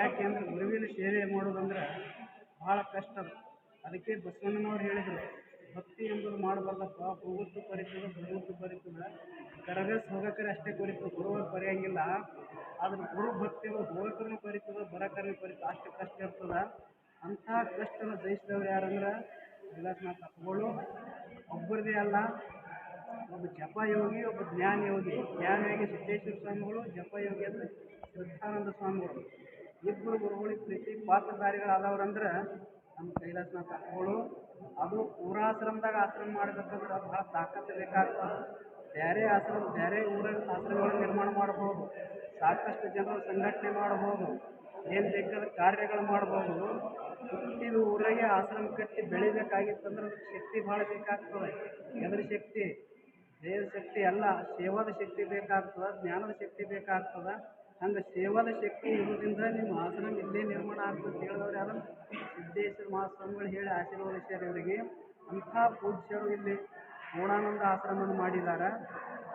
ಯಾಕೆಂದ್ರೆ ಗುರುವಿನ ಸೇವೆ ಮಾಡೋದಂದ್ರೆ ಭಾಳ ಕಷ್ಟ. ಅದಕ್ಕೆ ಬಸವಣ್ಣನವ್ರು ಹೇಳಿದರು, ಭಕ್ತಿ ಎಂಬುದು ಮಾಡಬಾರ್ದಪ್ಪ, ಹೋಗುತ್ತು ಬರೀತದೆ, ಬರುವುದು ಬರೀತದೆ, ಕರಗಸ್ ಹೋಗಕರೆ ಅಷ್ಟೇ ಕೊರಿತದೆ, ಗುರುಗಳು ಬರೆಯಂಗಿಲ್ಲ. ಆದ್ರೆ ಗುರು ಭಕ್ತಿಗಳು ಹೋಗಕರೂ ಬರೀತದೆ, ಬರಕರೂ ಬರೀತದೆ, ಅಷ್ಟು ಕಷ್ಟ ಇರ್ತದೆ. ಅಂಥ ಕಷ್ಟನ ಜಯಿಸಿದವ್ರು ಯಾರಂದ್ರೆ ಕೈಲಾಸನಾಥ ಅಪ್ಪಗಳು. ಒಬ್ಬರದೇ ಅಲ್ಲ, ಒಬ್ಬ ಜಪಯೋಗಿ, ಒಬ್ಬ ಜ್ಞಾನಯೋಗಿ. ಜ್ಞಾನಯೋಗಿ ಸಿದ್ದೇಶ್ವರ ಸ್ವಾಮಿಗಳು, ಜಪಯೋಗಿ ಅಂದರೆ ಶ್ರದ್ಧಾನಂದ ಸ್ವಾಮಿಗಳು. ಇಬ್ಬರು ಗುರುಗಳಿಗೆ ಪ್ರೀತಿ ಪಾತ್ರಧಾರಿಗಳಾದವ್ರಂದ್ರೆ ನಮ್ಮ ಕೈಲಾಸನಾಥ ಅಪ್ಪಗಳು. ಅದು ಪೂರಾಶ್ರಮದಾಗ ಆಶ್ರಮ ಮಾಡಬೇಕಂದ್ರೆ ಭಾಳ ತಾಕತ್ತು ಬೇಕಾಗ್ತದೆ. ಬೇರೆ ಆಶ್ರಮ, ಬೇರೆ ಊರಲ್ಲಿ ಆಶ್ರಮಗಳು ನಿರ್ಮಾಣ ಮಾಡ್ಬೋದು, ಸಾಕಷ್ಟು ಜನರು ಸಂಘಟನೆ ಮಾಡ್ಬೋದು, ಏನು ಬೇಕಾದ ಕಾರ್ಯಗಳು ಮಾಡ್ಬೋದು. ಹುಟ್ಟಿದ ಊರಾಗೆ ಆಶ್ರಮ ಕಟ್ಟಿ ಬೆಳಿಬೇಕಾಗಿತ್ತಂದ್ರೆ ಅದಕ್ಕೆ ಶಕ್ತಿ ಭಾಳ ಬೇಕಾಗ್ತದೆ. ಎದ್ರ ಶಕ್ತಿ? ದೇಹದ ಶಕ್ತಿ ಅಲ್ಲ, ಸೇವಾದ ಶಕ್ತಿ ಬೇಕಾಗ್ತದೆ, ಜ್ಞಾನದ ಶಕ್ತಿ ಬೇಕಾಗ್ತದೆ. ಹಂಗೆ ಸೇವಾದ ಶಕ್ತಿ ಇರೋದ್ರಿಂದ ನಿಮ್ಮ ಆಶ್ರಮ ಇಲ್ಲೇ ನಿರ್ಮಾಣ ಆಗ್ತದೆ ಹೇಳಿದವ್ರು ಯಾರು? ಸಿದ್ದೇಶ್ವರ ಮಹಾಸ್ವಾಮಿಗಳು ಹೇಳಿ ಆಶೀರ್ವದಿಸ್ಯಾರ ಇವರಿಗೆ. ಅಂಥ ಪೂಜ್ಯರು ಇಲ್ಲಿ ಪೂರ್ಣಾನಂದ ಆಶ್ರಮವನ್ನು ಮಾಡಿದ್ದಾರೆ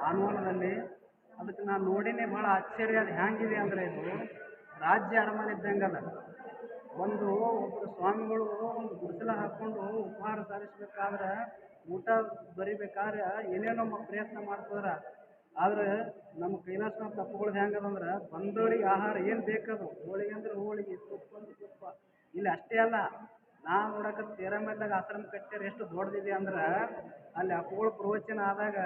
ಆನ್ವನದಲ್ಲಿ. ಅದಕ್ಕೆ ನಾನು ನೋಡಿನೇ ಭಾಳ ಆಶ್ಚರ್ಯ. ಅದು ಹ್ಯಾಂಗಿದೆ ಅಂದರೆ ಇದು ರಾಜ್ಯ ಅರಮನೆ ಇದ್ದಂಗದ. ಒಬ್ಬರು ಸ್ವಾಮಿಗಳು ಒಂದು ಗುಡಿಸಲ ಹಾಕ್ಕೊಂಡು ಉಪಹಾರ ಸಾಧಿಸ್ಬೇಕಾದ್ರೆ, ಊಟ ಬರಿಬೇಕಾದ್ರೆ ಏನೇನೋ ಪ್ರಯತ್ನ ಮಾಡ್ತಿದ್ರ. ಆದ್ರೆ ನಮ್ಮ ಕೈಲಾಸನಾಥ ಅಪ್ಪಗಳದ್ದು ಹೆಂಗದಂದ್ರೆ ಬಂದವರಿಗೆ ಆಹಾರ ಏನು ಬೇಕದು, ಹೋಳಿಗೆ ಅಂದ್ರೆ ಹೋಳಿಗೆ, ತುಪ್ಪ ಅಂದ್ರೆ ತುಪ್ಪ. ಇಲ್ಲಿ ಅಷ್ಟೇ ಅಲ್ಲ, ನಾನು ನೋಡಕ್ಕೆ ತೇರಮೇಲ್ದಾಗ ಆಶ್ರಮ ಕಟ್ಟ್ಯಾರ ಎಷ್ಟು ದೊಡ್ಡದಿದೆ ಅಂದ್ರೆ, ಅಲ್ಲಿ ಅಪ್ಪಗಳು ಪ್ರವಚನ ಆದಾಗ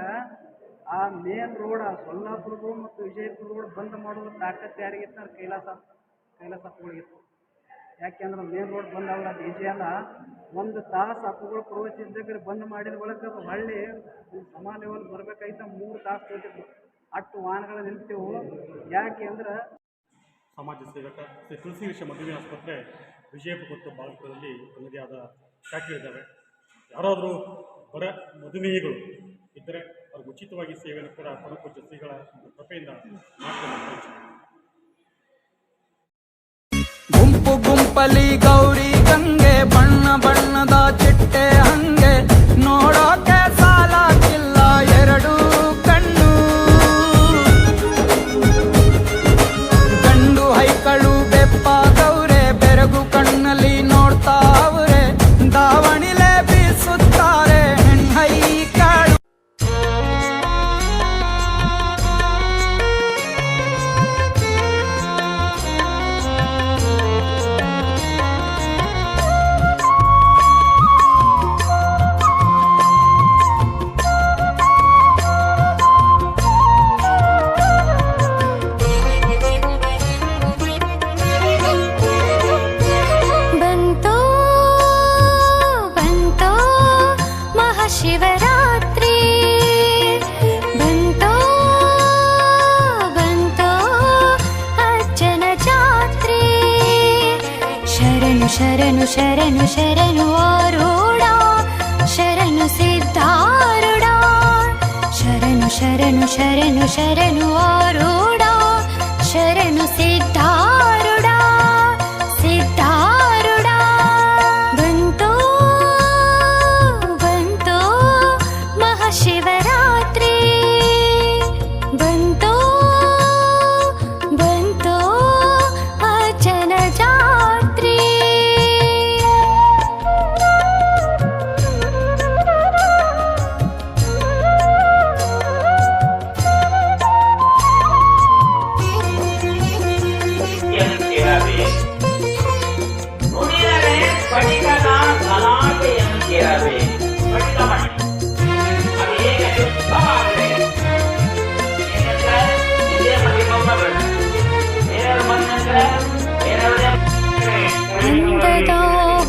ಆ ಮೇನ್ ರೋಡ್ ಸೊಲ್ಲಾಪುರದು ಮತ್ತು ವಿಜಯಪುರ ರೋಡ್ ಬಂದ್ ಮಾಡೋದು ತಾಕತ್ತು ಯಾರಿಗಿತ್ತು? ಕೈಲಾಸ ಅಪ್ಪಗಳಿಗಿತ್ತು. ಯಾಕೆಂದ್ರೆ ಮೇನ್ ರೋಡ್ ಬಂದ್ ಆಗ ಅದು ಈಜಿ ಅಲ್ಲ. 1 ತಾಸು ಅಪ್ಪಗಳು ಪ್ರವಚಿಸಿದ್ರೆ ಬಂದ್ ಮಾಡಿದ ಬಳಿಕ ಅದು ಹಳ್ಳಿ ಸಮ ಲೆವೆಲ್ ಬರಬೇಕಾಯ್ತ 3 ತಾಸು ಹೋಗ್ತಿದ್ವು. ಅಷ್ಟು ವಾಹನಗಳು ನಿಲ್ತೇವು. ಯಾಕೆ ಅಂದ್ರೆ ಸಮಾಜ ಸೇವಕ ಶ್ರೀ ತುಳಸಿ ವಿಷಯ ಮದುವೆ ಆಸ್ಪತ್ರೆ ವಿಜಯಪುರ ಮತ್ತು ಬಾಗಲಕೋಟೆಯಲ್ಲಿ ತನ್ನದೇ ಆದ ಶಾಖೆಗಳಿದ್ದಾವೆ. ಯಾರಾದರೂ ಬಡ ಮಧುಮೇಹಿಗಳು ಇದ್ದರೆ ಅವ್ರಿಗೆ ಉಚಿತವಾಗಿ ಸೇವೆಯನ್ನು ಕೂಡ ಪರಮಪೂಜ್ಯ ಶ್ರೀಗಳ ಕೃಪೆಯಿಂದ ಮಾಡ್ತಾರೆ. ಗುಂಪು ಗುಂಪಲಿ ಗೌರಿ ಗಂಗೆ, ಬಣ್ಣ ಬಣ್ಣದ ಚಿಟ್ಟೆ ಹಂಗೆ, ನೋಡೋಕೆ ಸಾಲಕ್ಕಿಲ್ಲ ಶರಣು ಶರಣು ಆರೂಢ ಶರಣು ಸಿದ್ಧಾರೂಢ ಶರಣು ಶರಣು ಶರಣು ಶರಣು ಆರೂಢ ಶರಣು ಸಿದ್ಧಾರೂಢ ಸಿದ್ಧಾರೂಢ ಬಂತು ಬಂತು ಮಹಾಶಿವರಾತ್ರಿ ಬಂತು ಬಂತು ಅಜ್ಜನ ಜಾತ್ರೆ ಅಂದದ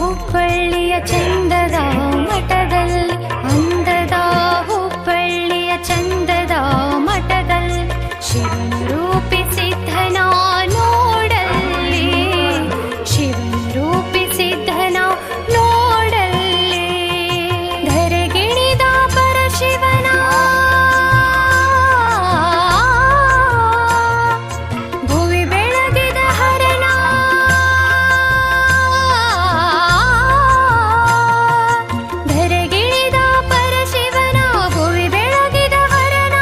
ಹುಬ್ಬಳ್ಳಿಯ ಚಂದದ ಮಠದಲ್ಲಿ ಅಂದದ ಹುಬ್ಬಳ್ಳಿಯ ಚಂದದ ಮಠದಲ್ಲಿ ಶಿವನ ರೂಪಿಸಿದ್ದನ ನೋಡಲ್ಲಿ ಶಿವನ ರೂಪಿಸಿದ್ದನ ನೋಡಲ್ಲಿ ಧರೆಗಿಣಿದ ಪರಶಿವನ ಭುವಿ ಬೆಳಗಿದ ಹರನ ಧರೆಗಿಳಿದ ಪರಶಿವನ ಭುವಿ ಬೆಳಗಿದ ಹರನ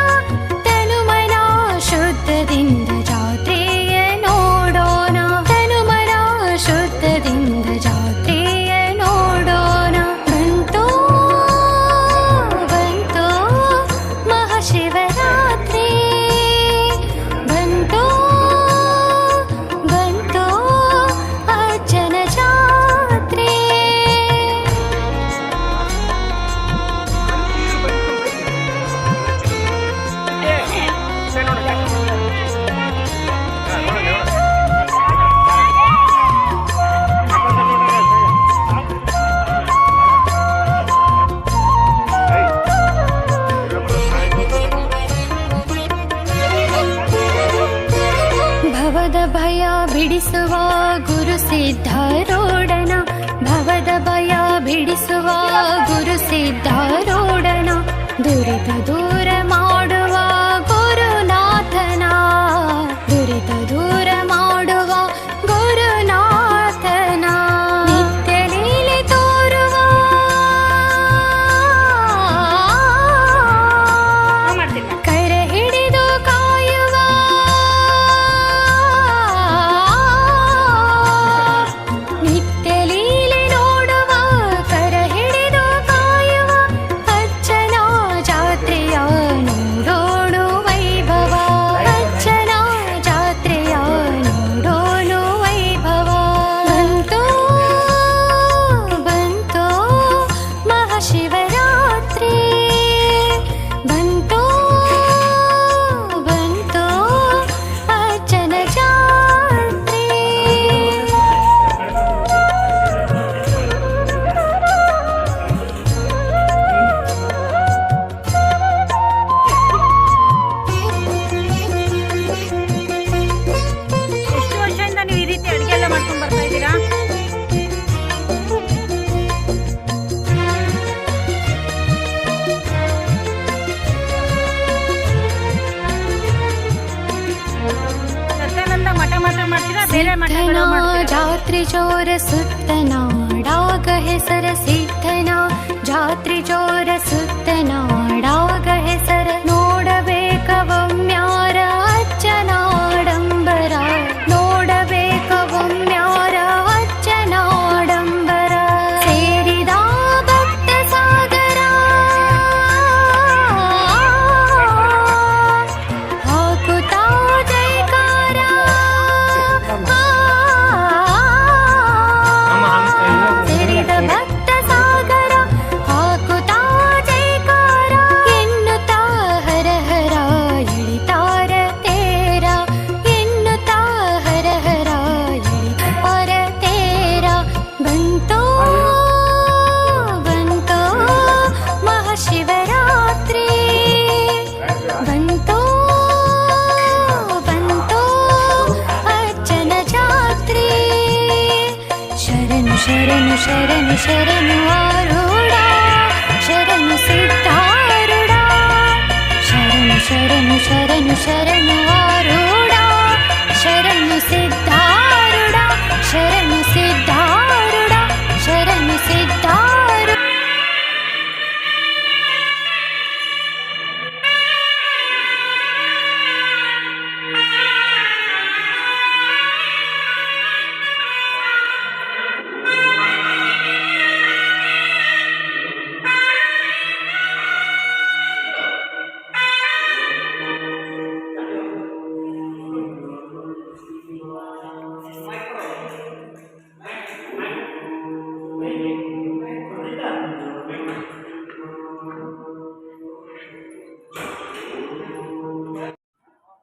ತನುಮನ ಶುದ್ಧದಿಂದ ಜಾತ್ರೆಯ ನೋಡೋಣ ತನುಮನ ಶುದ್ಧದಿಂದ ಜಾತ್ರೆಯ ನೋಡೋಣ ಬಂತು ಬಂತು ಮಹಾಶಿವರಾತ್ರಿ ಬಂತು ಬಂತು ಅಜ್ಜನ ಜಾತ್ರೆ ಭವದ ಭಯ ಬಿಡಿಸುವ ಗುರು ಸಿದ್ಧಾರೂಢನ ಭವದ ಭಯ ಬಿಡಿಸುವ ಗುರು ಸಿದ್ಧಾರೂಢನ ದುರಿತ ದೂರ ಮಾಡುವ ಗುರುನಾಥನ ದುರಿತ ದೂರ ಮಾಡುವ ಗುರುನಾಥನ ನಿತ್ಯ ಲೀಲೆ ತೋರುವ ಕರ ಹಿಡಿದು ಕಾಯುವ ನಿತ್ಯ ಲೀಲೆ ನೋಡುವ ಕರ ಹಿಡಿದು ಕಾಯುವ ಅಜ್ಜನ ಜಾತ್ರೆಯ ನೋಡೋಣ ವೈಭವ ಅಜ್ಜನ ಜಾತ್ರೆಯ ನೋಡೋಣ ವೈಭವ ಬಂತು ಬಂತು ಮಹಾಶಿವರಾತ್ರಿ ಬಂತು ಬಂತು ಅಜ್ಜನ ಜಾತ್ರೆ ಎಷ್ಟು ವರ್ಷದಿಂದ ನೀವು ಈ ರೀತಿ ಅಡುಗೆ ಎಲ್ಲ ಮಾಡ್ಕೊಂಡು ಬರ್ತಾ ಇದ್ದೀರಾ? ಸತ್ಯಾನಂದ ಮಠ ಮಾತ್ರ ಮಾಡ್ತೀರಾ ಬೇರೆ ಮಠಗಳು ಮಾಡ್ತೀರಾ? ಜಾತ್ರೆ ಜೋರ ಸುತ್ತನಾಡಾಗ ಹೆಸರ ಸಿದ್ಧನ ಜಾತ್ರೆ ಜೋರ ಸುತ್ತನಾಡಾಗ ಹೆಸರ ನೋಡಬೇಕವೊಮ್ಮ್ಯಾರ ಅಜ್ಜನಾಡಂಬರ ನೋಡಬೇಕವೊಮ್ಮ್ಯಾರ ಅಜ್ಜನಾಡಂಬರ ಸೇರಿದ ಭಕ್ತ ಸಾಗರ ಹಾಕುತ್ತಾ ಜೈಕಾರ ಸೇರಿದ ಭಕ್ತ ಸಾಗರ ಶರಣು ಶರಣು ಆರೂಢ ಶರಣು ಸಿದ್ಧಾರೂಢ ಶರಣು ಶರಣು ಶರಣು ಶರಣು ಆರೂಢ ಶರಣು ಸಿದ್ಧಾರೂಢ ಶರಣು ಸಿದ್ಧಾರೂಢ ಶರಣು ಸಿದ್ಧಾರೂಢ.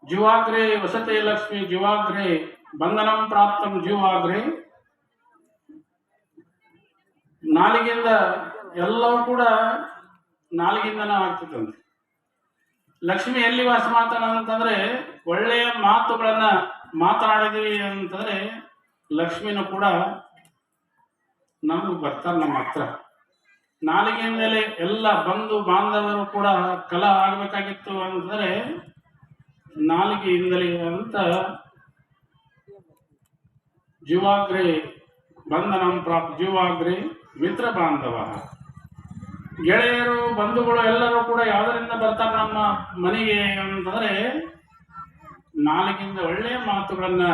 ಜೀವಾಗ್ರೆ ವಸತೆ ಲಕ್ಷ್ಮಿ ಜೀವಾಗ್ರೆ ಬಂಧನಂ ಪ್ರಾಪ್ತಂ ಜೀವಾಗ್ರೆ. ನಾಲಿಗೆಯಿಂದ ಎಲ್ಲವೂ ಕೂಡ ನಾಲಿಗೆಯಿಂದನೇ ಆಗ್ತದಂತೆ. ಲಕ್ಷ್ಮಿ ಎಲ್ಲಿ ವಾಸ ಮಾಡ್ತಾನೆ ಅಂತಂದ್ರೆ ಒಳ್ಳೆಯ ಮಾತುಗಳನ್ನ ಮಾತನಾಡಿದೀವಿ ಅಂತಂದ್ರೆ ಲಕ್ಷ್ಮಿನೂ ಕೂಡ ನಮ್ಗೆ ಬರ್ತಾರೆ ನಮ್ಮ ಹತ್ರ. ನಾಲಿಗೆಯಿಂದಲೇ ಎಲ್ಲ ಬಂಧು ಬಾಂಧವರು ಕೂಡ ಕಲ ಆಗ್ಬೇಕಾಗಿತ್ತು ಅಂತಂದ್ರೆ ನಾಲಿಗೆಯಿಂದಲೇ ಅಂತ ಜೀವಾಗ್ರೆ ಬಂಧನಂ ಪ್ರಾಪ್ತ ಜೀವಾಗ್ರೆ ಮಿತ್ರ ಬಾಂಧವ. ಗೆಳೆಯರು ಬಂಧುಗಳು ಎಲ್ಲರೂ ಕೂಡ ಯಾವುದರಿಂದ ಬರ್ತಾರೆ ನಮ್ಮ ಮನೆಗೆ ಅಂತಂದ್ರೆ ನಾಲಿಗೆಯಿಂದ ಒಳ್ಳೆಯ ಮಾತುಗಳನ್ನ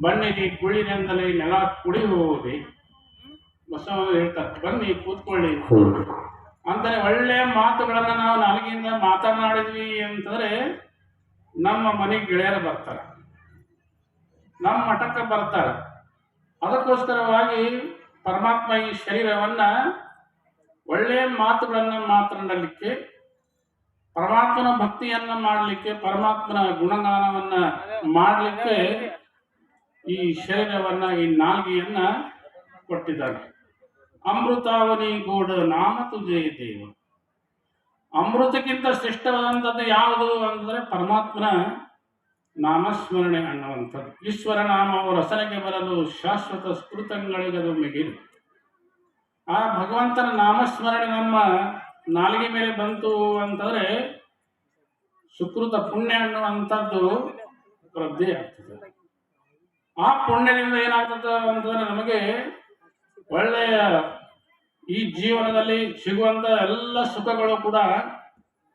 ಬಣ್ಣಿಗೆ ಕುಳಿರಿಂದಲೇ ನೆಲ ಕುಡಿಯುವುದೇ ಬಸವ ಹೇಳ್ತಾರೆ. ಬನ್ನಿ ಕೂತ್ಕೊಳ್ಳಿ ಅಂತಾನೆ ಒಳ್ಳೆಯ ಮಾತುಗಳನ್ನ ನಾವು ನಾಲಿಗೆಯಿಂದ ಮಾತನಾಡಿದ್ವಿ ಅಂತಂದ್ರೆ ನಮ್ಮ ಮನೆಗೆ ಗೆಳೆಯರು ಬರ್ತಾರೆ, ನಮ್ಮ ಮಠಕ್ಕೆ ಬರ್ತಾರೆ. ಅದಕ್ಕೋಸ್ಕರವಾಗಿ ಪರಮಾತ್ಮ ಈ ಶರೀರವನ್ನ ಒಳ್ಳೆಯ ಮಾತುಗಳನ್ನ ಮಾತನಾಡಲಿಕ್ಕೆ, ಪರಮಾತ್ಮನ ಭಕ್ತಿಯನ್ನ ಮಾಡಲಿಕ್ಕೆ, ಪರಮಾತ್ಮನ ಗುಣಗಾನವನ್ನ ಮಾಡಲಿಕ್ಕೆ ಈ ಶರೀರವನ್ನ ಈ ನಾಲ್ಗೆಯನ್ನ ಕೊಟ್ಟಿದ್ದಾನೆ. ಅಮೃತಾವನಿ ಗೋಡ ನಾಮ ತುಜೇ ದೇವ. ಅಮೃತಕ್ಕಿಂತ ಶ್ರೇಷ್ಠವಾದಂಥದ್ದು ಯಾವುದು ಅಂತಂದ್ರೆ ಪರಮಾತ್ಮನ ನಾಮಸ್ಮರಣೆ ಅನ್ನುವಂಥದ್ದು. ಈಶ್ವರ ನಾಮವು ರಸನೆಗೆ ಬರಲು ಶಾಶ್ವತ ಸ್ಫುತಗಳಿಗದು ಮಿಗಿಲು. ಆ ಭಗವಂತನ ನಾಮಸ್ಮರಣೆ ನಮ್ಮ ನಾಲಿಗೆ ಮೇಲೆ ಬಂತು ಅಂತಂದ್ರೆ ಸುಕೃತ ಪುಣ್ಯ ಅನ್ನುವಂಥದ್ದು ವೃದ್ಧಿ ಆಗ್ತದೆ. ಆ ಪುಣ್ಯದಿಂದ ಏನಾಗ್ತದೆ ಅಂತಂದ್ರೆ ನಮಗೆ ಒಳ್ಳೆಯ ಈ ಜೀವನದಲ್ಲಿ ಸಿಗುವಂತ ಎಲ್ಲ ಸುಖಗಳು ಕೂಡ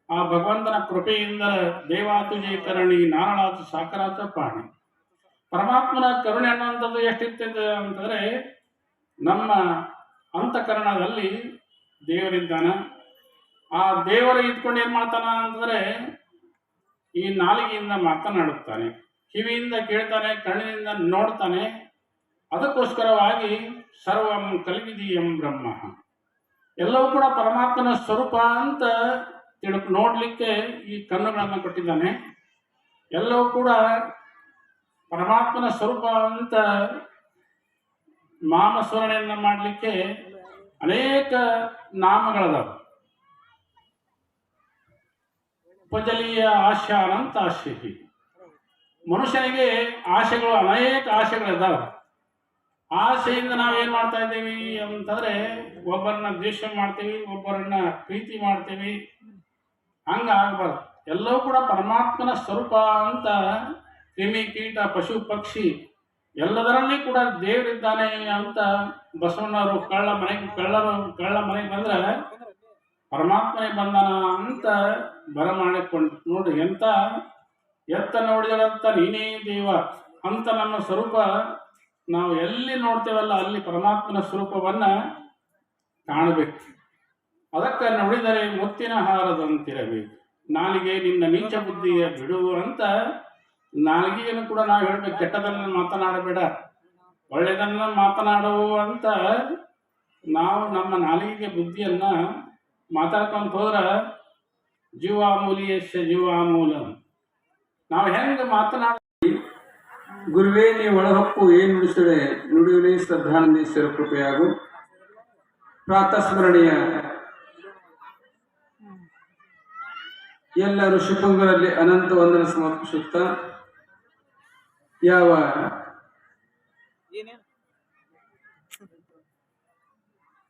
ಆ ಭಗವಂತನ ಕೃಪೆಯಿಂದ ದೇವಾತುಜೀಕರಣಿ ನಾರಾಳಾತು ಸಾಕರಾತ ಪಾಣಿ. ಪರಮಾತ್ಮನ ಕರುಣೆ ಅನ್ನುವಂಥದ್ದು ಎಷ್ಟಿರ್ತದೆ ಅಂತಂದ್ರೆ ನಮ್ಮ ಅಂತಃಕರಣದಲ್ಲಿ ದೇವರಿದ್ದಾನ. ಆ ದೇವರು ಇದ್ಕೊಂಡು ಏನ್ ಮಾಡ್ತಾನ ಅಂತಂದ್ರೆ ಈ ನಾಲಿಗೆಯಿಂದ ಮಾತನಾಡುತ್ತಾನೆ, ಕಿವಿಯಿಂದ ಕೇಳ್ತಾನೆ, ಕಣ್ಣಿನಿಂದ ನೋಡ್ತಾನೆ. ಅದಕ್ಕೋಸ್ಕರವಾಗಿ ಸರ್ವಂ ಕಲ್ವಿದೀಯಂ ಬ್ರಹ್ಮ, ಎಲ್ಲವೂ ಕೂಡ ಪರಮಾತ್ಮನ ಸ್ವರೂಪ ಅಂತ ನೋಡ್ಲಿಕ್ಕೆ ಈ ಕಣ್ಣುಗಳನ್ನು ಕೊಟ್ಟಿದ್ದಾನೆ. ಎಲ್ಲವೂ ಕೂಡ ಪರಮಾತ್ಮನ ಸ್ವರೂಪ ಅಂತ ನಾಮಸ್ಮರಣೆಯನ್ನ ಮಾಡಲಿಕ್ಕೆ ಅನೇಕ ನಾಮಗಳದಾವ. ಉಪಜಲೀಯ ಆಶಾ ಅನಂತ ಆಶೆ. ಮನುಷ್ಯನಿಗೆ ಆಶೆಗಳು ಅನೇಕ ಆಶೆಗಳಿದಾವೆ. ಆಸೆಯಿಂದ ನಾವೇನ್ ಮಾಡ್ತಾ ಇದ್ದೀವಿ ಅಂತಂದ್ರೆ ಒಬ್ಬರನ್ನ ದ್ವೇಷ ಮಾಡ್ತೀವಿ, ಒಬ್ಬರನ್ನ ಪ್ರೀತಿ ಮಾಡ್ತೀವಿ. ಹಂಗ ಆಗ್ಬಾರ್ದು. ಎಲ್ಲವೂ ಕೂಡ ಪರಮಾತ್ಮನ ಸ್ವರೂಪ ಅಂತ ಕ್ರಿಮಿ ಕೀಟ ಪಶು ಪಕ್ಷಿ ಎಲ್ಲದರಲ್ಲಿ ಕೂಡ ದೇವರಿದ್ದಾನೆ ಅಂತ ಬಸವಣ್ಣವರು ಕಳ್ಳ ಮನೆಗೆ ಬಂದ್ರೆ ಪರಮಾತ್ಮನೇ ಬಂದನ ಅಂತ ಬರಮಾಡಿಕೊಂಡು ನೋಡಿ, ಎಂತ ಎತ್ತ ನೋಡಿದರಂತ ನೀನೇ ದೇವ ಅಂತ ನಮ್ಮ ಸ್ವರೂಪ ನಾವು ಎಲ್ಲಿ ನೋಡ್ತೇವಲ್ಲ ಅಲ್ಲಿ ಪರಮಾತ್ಮನ ಸ್ವರೂಪವನ್ನ ಕಾಣಬೇಕು. ಅದಕ್ಕೆ ನೋಡಿದರೆ ಮುತ್ತಿನ ಹಾರದಂತಿರಬೇಕು. ನಾಲಿಗೆ ನಿನ್ನ ನೀಚ ಬುದ್ಧಿಯ ಬಿಡು ಅಂತ ನಾಲಿಗೆಯನ್ನು ಕೂಡ ನಾವು ಹೇಳ್ಬೇಕು. ಕೆಟ್ಟದನ್ನ ಮಾತನಾಡಬೇಡ, ಒಳ್ಳೆಯದನ್ನ ಮಾತನಾಡು ಅಂತ ನಾವು ನಮ್ಮ ನಾಲಿಗೆಗೆ ಬುದ್ಧಿಯನ್ನ ಮಾತಾಡ್ಕೊಂತ ಹೋದ್ರ ಜೀವಾಮೂಲಿಯಸ್ಯ ಜೀವಾಮೂಲ. ನಾವು ಹೆಂಗೆ ಮಾತನಾಡ ಗುರುವೇ ನೀ ಒಳಹೊಕ್ಕು ಏನು ನುಡಿಸಡೆ ನುಡಿಯುವೇ ಶ್ರದ್ಧಾನಂದೇಶ್ವರ ಕೃಪೆಯಾಗು. ಪ್ರಾತಸ್ಮರಣೆಯ ಎಲ್ಲ ಋಷಿಪುಂಗರಲ್ಲಿ ಅನಂತ ವಂದನ ಸಮರ್ಪಿಸುತ್ತಾ ಯಾವ